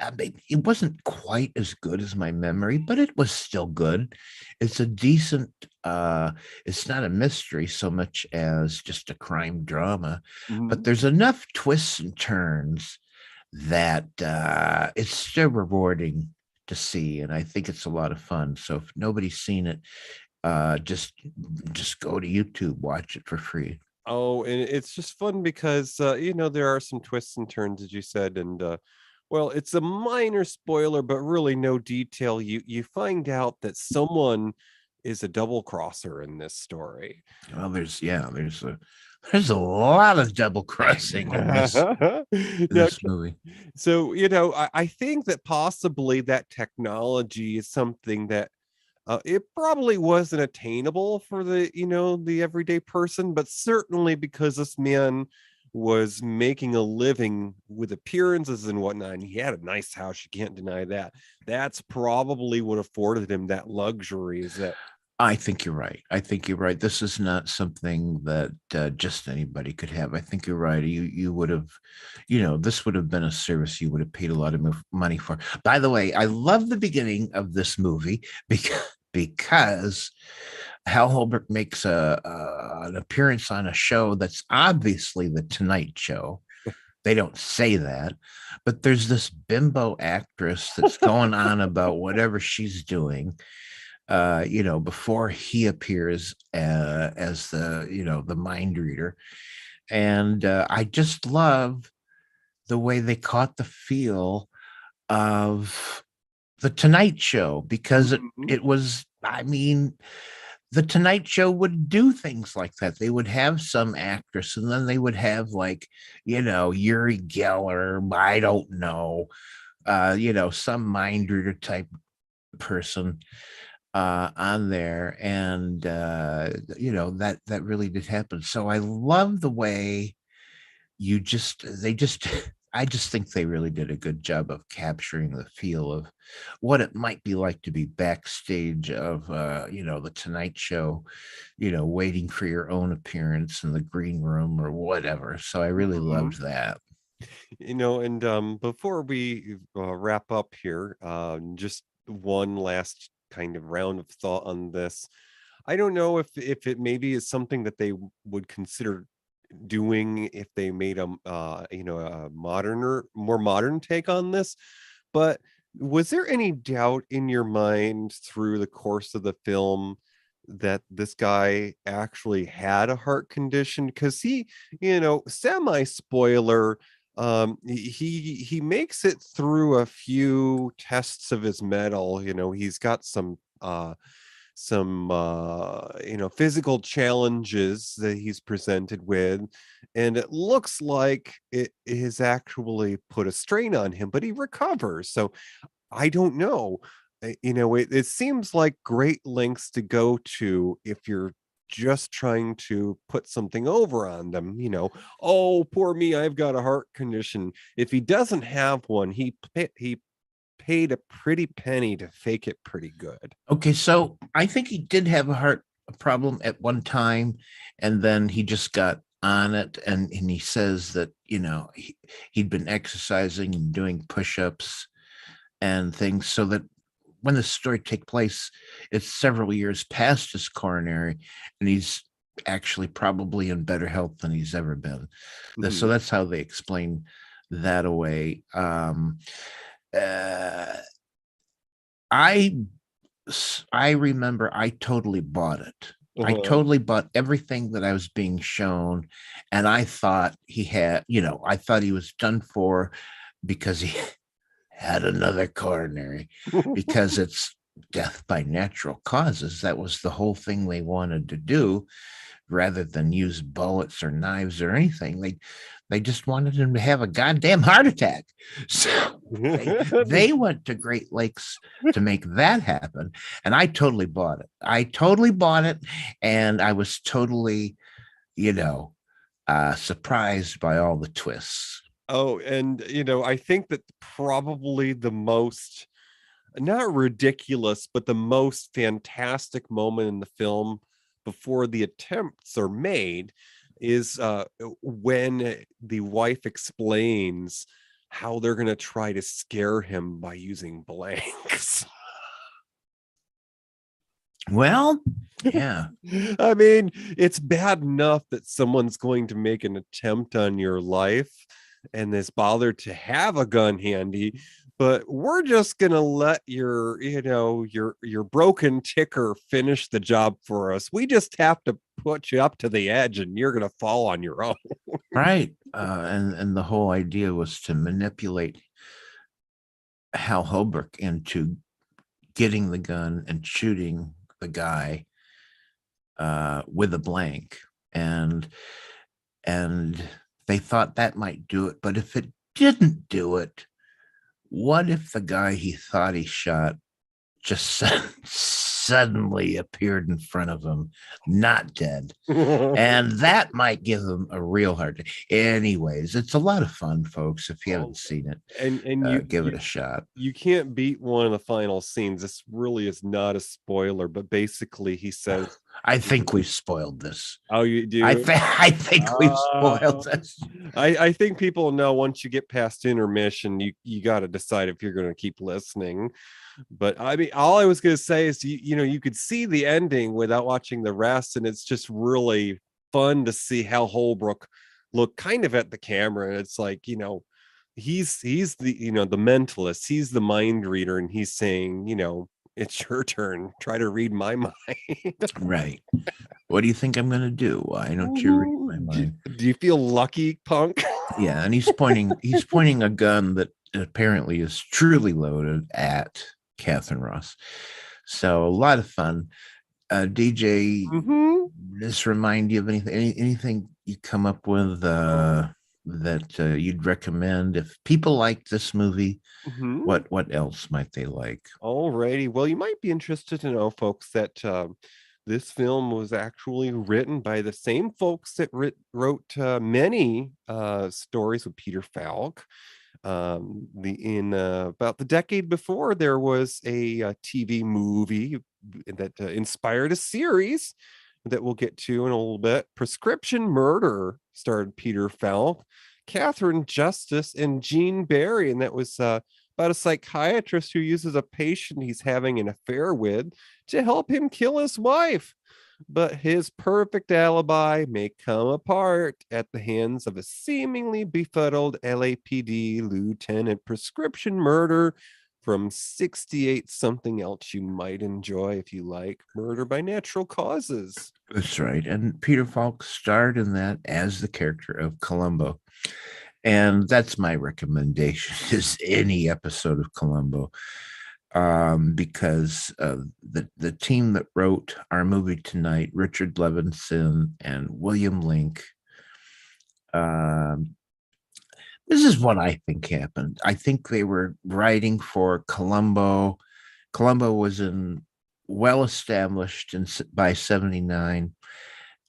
I mean, it wasn't quite as good as my memory, but it was still good. It's a decent, it's not a mystery so much as just a crime drama, but Mhm. there's enough twists and turns that it's still rewarding to see, and I think it's a lot of fun. So if nobody's seen it, just go to YouTube, watch it for free. Oh, and it's just fun because there are some twists and turns, as you said, and well, it's a minor spoiler, but really no detail. You find out that someone is a double crosser in this story. Well, there's a lot of double crossing in this Now, this movie. so I think that possibly that technology is something that it probably wasn't attainable for the everyday person, but certainly because this man was making a living with appearances and whatnot, and he had a nice house. You can't deny that. That's probably what afforded him that luxury. Is that I think you're right. I think you're right. This is not something that just anybody could have. I think you're right. You would have, this would have been a service you would have paid a lot of money for. By the way, I love the beginning of this movie because Hal Holbrook makes an appearance on a show that's obviously the Tonight Show. They don't say that, but there's this bimbo actress that's going on about whatever she's doing, before he appears as the mind reader. And I just love the way they caught the feel of the Tonight Show, because Mhm. it was, I mean, the Tonight Show would do things like that. They would have some actress, and then they would have, like, Uri Geller, I don't know, some mind reader type person on there, and that really did happen. So I love the way they just I just think they really did a good job of capturing the feel of what it might be like to be backstage of the Tonight Show, waiting for your own appearance in the green room or whatever. So I really Mhm. loved that. And before we wrap up here, just one last kind of round of thought on this. I don't know if it maybe is something that they would consider doing if they made a moderner, more modern take on this. But was there any doubt in your mind through the course of the film that this guy actually had a heart condition? Because semi spoiler, he makes it through a few tests of his metal. He's got some physical challenges that he's presented with, and it looks like it has actually put a strain on him, but he recovers. So I don't know. It seems like great lengths to go to if you're just trying to put something over on them. Oh, poor me, I've got a heart condition. If he doesn't have one, he paid a pretty penny to fake it pretty good. Okay, so I think he did have a heart problem at one time, and then he just got on it, and he says that he'd been exercising and doing push-ups and things, so that when the story take place, it's several years past his coronary, and he's actually probably in better health than he's ever been. So Mhm. that's how they explain that away. Uh, I I remember I totally bought it. I Uh-huh. totally bought everything that I was being shown, and I thought I thought he was done for because he had another coronary, because it's death by natural causes. That was the whole thing they wanted to do, rather than use bullets or knives or anything. They just wanted him to have a goddamn heart attack. So they went to great lakes to make that happen. And I totally bought it. I totally bought it. And I was totally, surprised by all the twists. Oh, and I think that probably the most, not ridiculous, but the most fantastic moment in the film before the attempts are made is when the wife explains how they're going to try to scare him by using blanks. Well, yeah. I mean, it's bad enough that someone's going to make an attempt on your life and is bothered to have a gun handy, but we're just gonna let your broken ticker finish the job for us. We just have to put you up to the edge and you're gonna fall on your own. Right. And the whole idea was to manipulate Hal Holbrook into getting the gun and shooting the guy with a blank. And they thought that might do it. But if it didn't do it, what if the guy he thought he shot just suddenly appeared in front of him, not dead? And that might give them a real hard time. Anyways, it's a lot of fun, folks. If you haven't seen it, and you give it a shot. You can't beat one of the final scenes. This really is not a spoiler, but basically he says, I think we've spoiled this. oh, you do? I think we've spoiled this. I think people know once you get past intermission, you got to decide if you're going to keep listening. But I mean, all I was going to say is, you could see the ending without watching the rest. And it's just really fun to see Hal Holbrook look kind of at the camera. And it's like, he's the, the mentalist, he's the mind reader. And he's saying, it's your turn. Try to read my mind. Right. What do you think I'm going to do? Why don't you read my mind? Do you feel lucky, punk? Yeah. And he's pointing a gun that apparently is truly loaded at Catherine Ross. So a lot of fun. DJ, this remind you of anything you come up with that you'd recommend if people like this movie? What else might they like? Alrighty, well, you might be interested to know, folks, that this film was actually written by the same folks that wrote many stories with Peter Falk. About the decade before, there was a TV movie that inspired a series that we'll get to in a little bit. Prescription Murder starred Peter Falk, Catherine Justice, and Gene Barry, and that was about a psychiatrist who uses a patient he's having an affair with to help him kill his wife. But his perfect alibi may come apart at the hands of a seemingly befuddled LAPD lieutenant. Prescription Murder from 68, something else you might enjoy if you like Murder by Natural Causes. That's right. And Peter Falk starred in that as the character of Columbo. And that's my recommendation, is any episode of Columbo. Because the team that wrote our movie tonight, Richard Levinson and William Link, this is what I think happened. I think they were writing for Columbo. Columbo was well established by 79.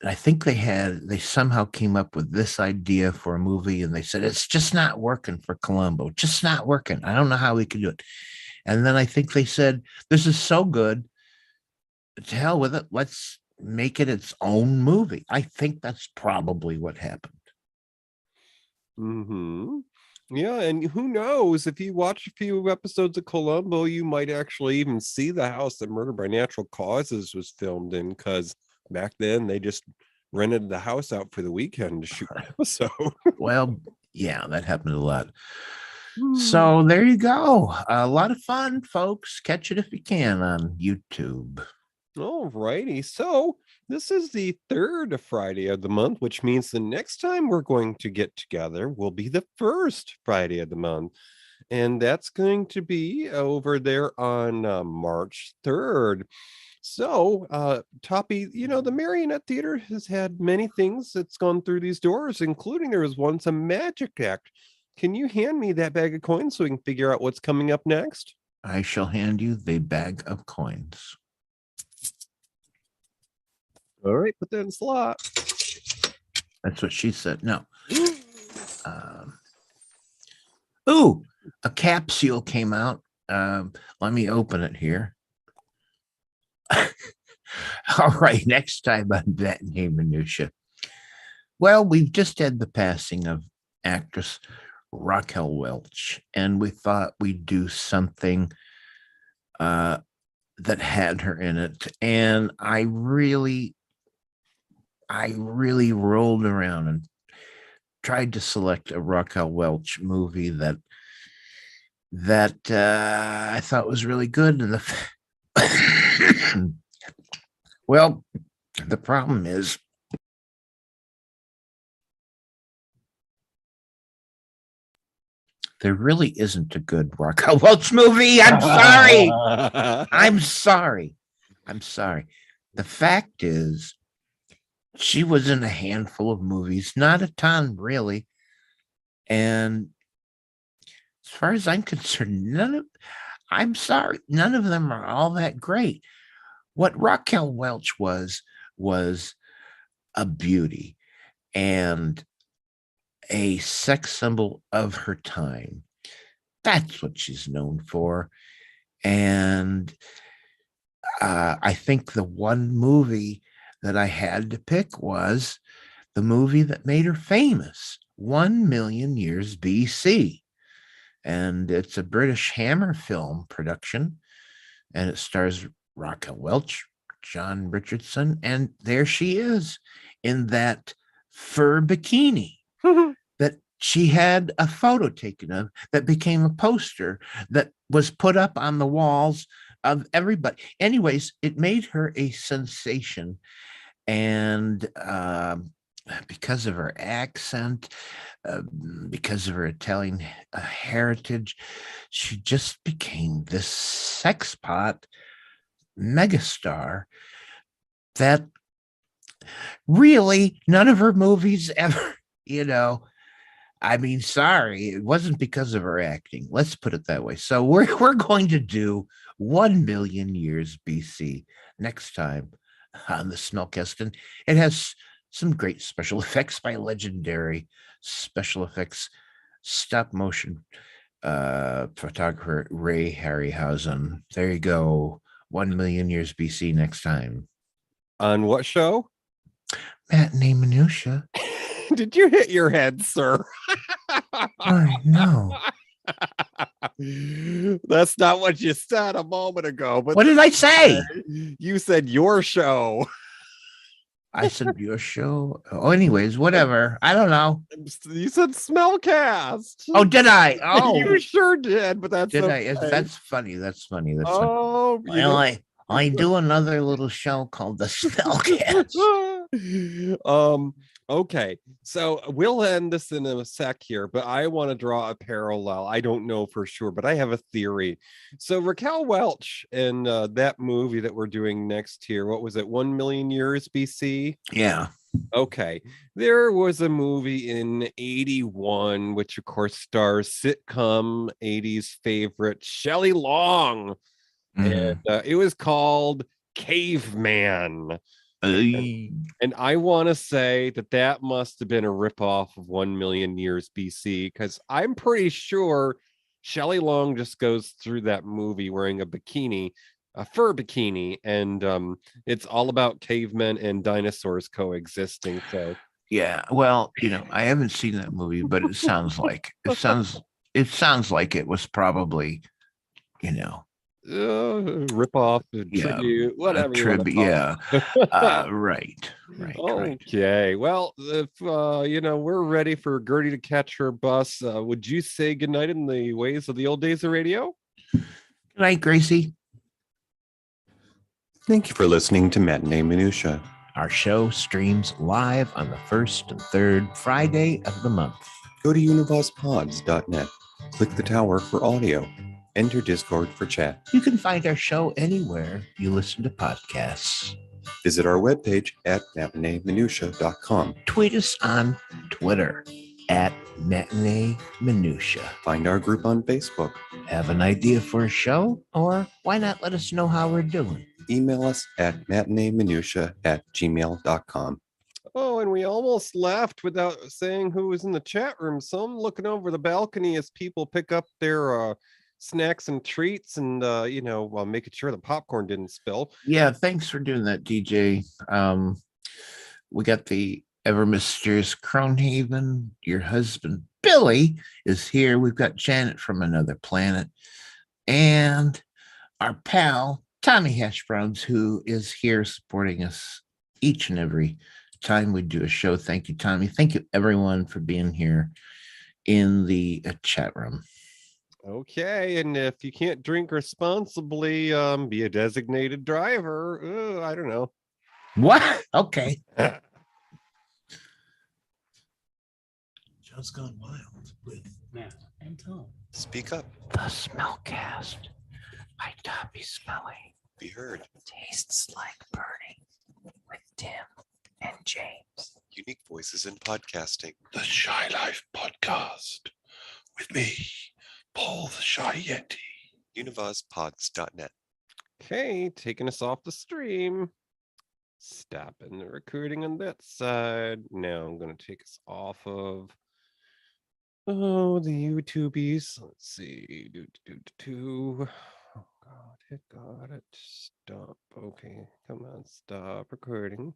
And I think they somehow came up with this idea for a movie, and they said, it's just not working for Columbo. Just not working. I don't know how we can do it. And then I think they said, this is so good, to hell with it. Let's make it its own movie. I think that's probably what happened. Yeah, and who knows, if you watch a few episodes of Columbo, you might actually even see the house that Murder by Natural Causes was filmed in, because back then they just rented the house out for the weekend to shoot an episode. Well, yeah, that happened a lot. So there you go. A lot of fun, folks. Catch it if you can on YouTube. All righty. So this is the third Friday of the month, which means the next time we're going to get together will be the first Friday of the month. And that's going to be over there on March 3rd. So, Toppy, the Marionette Theater has had many things that's gone through these doors, including there was once a magic act. Can you hand me that bag of coins so we can figure out what's coming up next? I shall hand you the bag of coins. All right, put that in the slot. That's what she said. No. Ooh, a capsule came out. Let me open it here. All right, next time on That Name Minutia. Well, we've just had the passing of actress Raquel Welch, and we thought we'd do something that had her in it. And I really rolled around and tried to select a Raquel Welch movie that I thought was really good. And well, the problem is there really isn't a good Raquel Welch movie. I'm sorry. I'm sorry. I'm sorry. The fact is, she was in a handful of movies, not a ton, really. And as far as I'm concerned, I'm sorry, none of them are all that great. What Raquel Welch was a beauty and a sex symbol of her time. That's what she's known for. And I think the one movie that I had to pick was the movie that made her famous, 1,000,000 Years BC. And it's a British Hammer film production, and it stars Raquel Welch, John Richardson, and there she is in that fur bikini that she had a photo taken of that became a poster that was put up on the walls of everybody. Anyways, it made her a sensation. And because of her accent, because of her Italian heritage, she just became this sex pot megastar that really none of her movies ever, I mean, sorry, it wasn't because of her acting. Let's put it that way. So we're going to do 1,000,000 Years BC next time on the Smellcast, and it has some great special effects by legendary special effects stop motion photographer Ray Harryhausen. There you go. 1,000,000 Years BC next time. On what show? Matinee Minutia. Did you hit your head, sir? I know. That's not what you said a moment ago. But what did I say? You said your show. I said your show. Oh, anyways, whatever. I don't know. You said Smellcast. Oh, did I? Oh, you sure did. But that's did okay. I? That's funny. That's funny. That's funny. Well, I do another little show called the Smellcast. Okay, so we'll end this in a sec here, but I want to draw a parallel. I don't know for sure, but I have a theory. So Raquel Welch in that movie that we're doing next here, what was it, 1,000,000 Years BC? Yeah. Okay, there was a movie in 81, which of course stars sitcom 80s favorite Shelley Long. And it was called Caveman. And I want to say that must have been a ripoff of 1,000,000 Years BC, because I'm pretty sure Shelley Long just goes through that movie wearing a bikini, a fur bikini, and it's all about cavemen and dinosaurs coexisting. So yeah, well, I haven't seen that movie, but it sounds like it sounds like it was probably, rip off, tribute, whatever. Yeah. Right. Okay. Well, if we're ready for Gertie to catch her bus, would you say goodnight in the ways of the old days of radio? Good night, Gracie. Thank you for listening to Matinee Minutia. Our show streams live on the first and third Friday of the month. Go to univospods.net. Click the tower for audio. Enter Discord for chat. You can find our show anywhere you listen to podcasts. Visit our webpage at matineeminutia.com. Tweet us on Twitter at Matinee Minutia. Find our group on Facebook. Have an idea for a show? Or why not let us know how we're doing? Email us at matineeminutia@gmail.com. Oh, and we almost left without saying who was in the chat room. So I'm looking over the balcony as people pick up their snacks and treats, and while making sure the popcorn didn't spill. Yeah, thanks for doing that, DJ. We got the ever mysterious Cronehaven. Your husband Billy is here. We've got Janet from another planet, and our pal Tommy Hash Browns, who is here supporting us each and every time we do a show. Thank you, Tommy. Thank you, everyone, for being here in the chat room. Okay, and if you can't drink responsibly, be a designated driver. I don't know. What? Okay. Joe's Gone Wild with Matt and Tom. Speak up. The Smellcast by Tommy Smelly. Be heard. Tastes like burning with Tim and James. Unique voices in podcasting. The Shy Life Podcast with me, Paul the Shy Yeti. Univazpods.net. Okay, taking us off the stream. Stopping the recording on that side. Now I'm going to take us off of the YouTubies. Let's see. Oh God, it got it. Stop. Okay, come on, stop recording.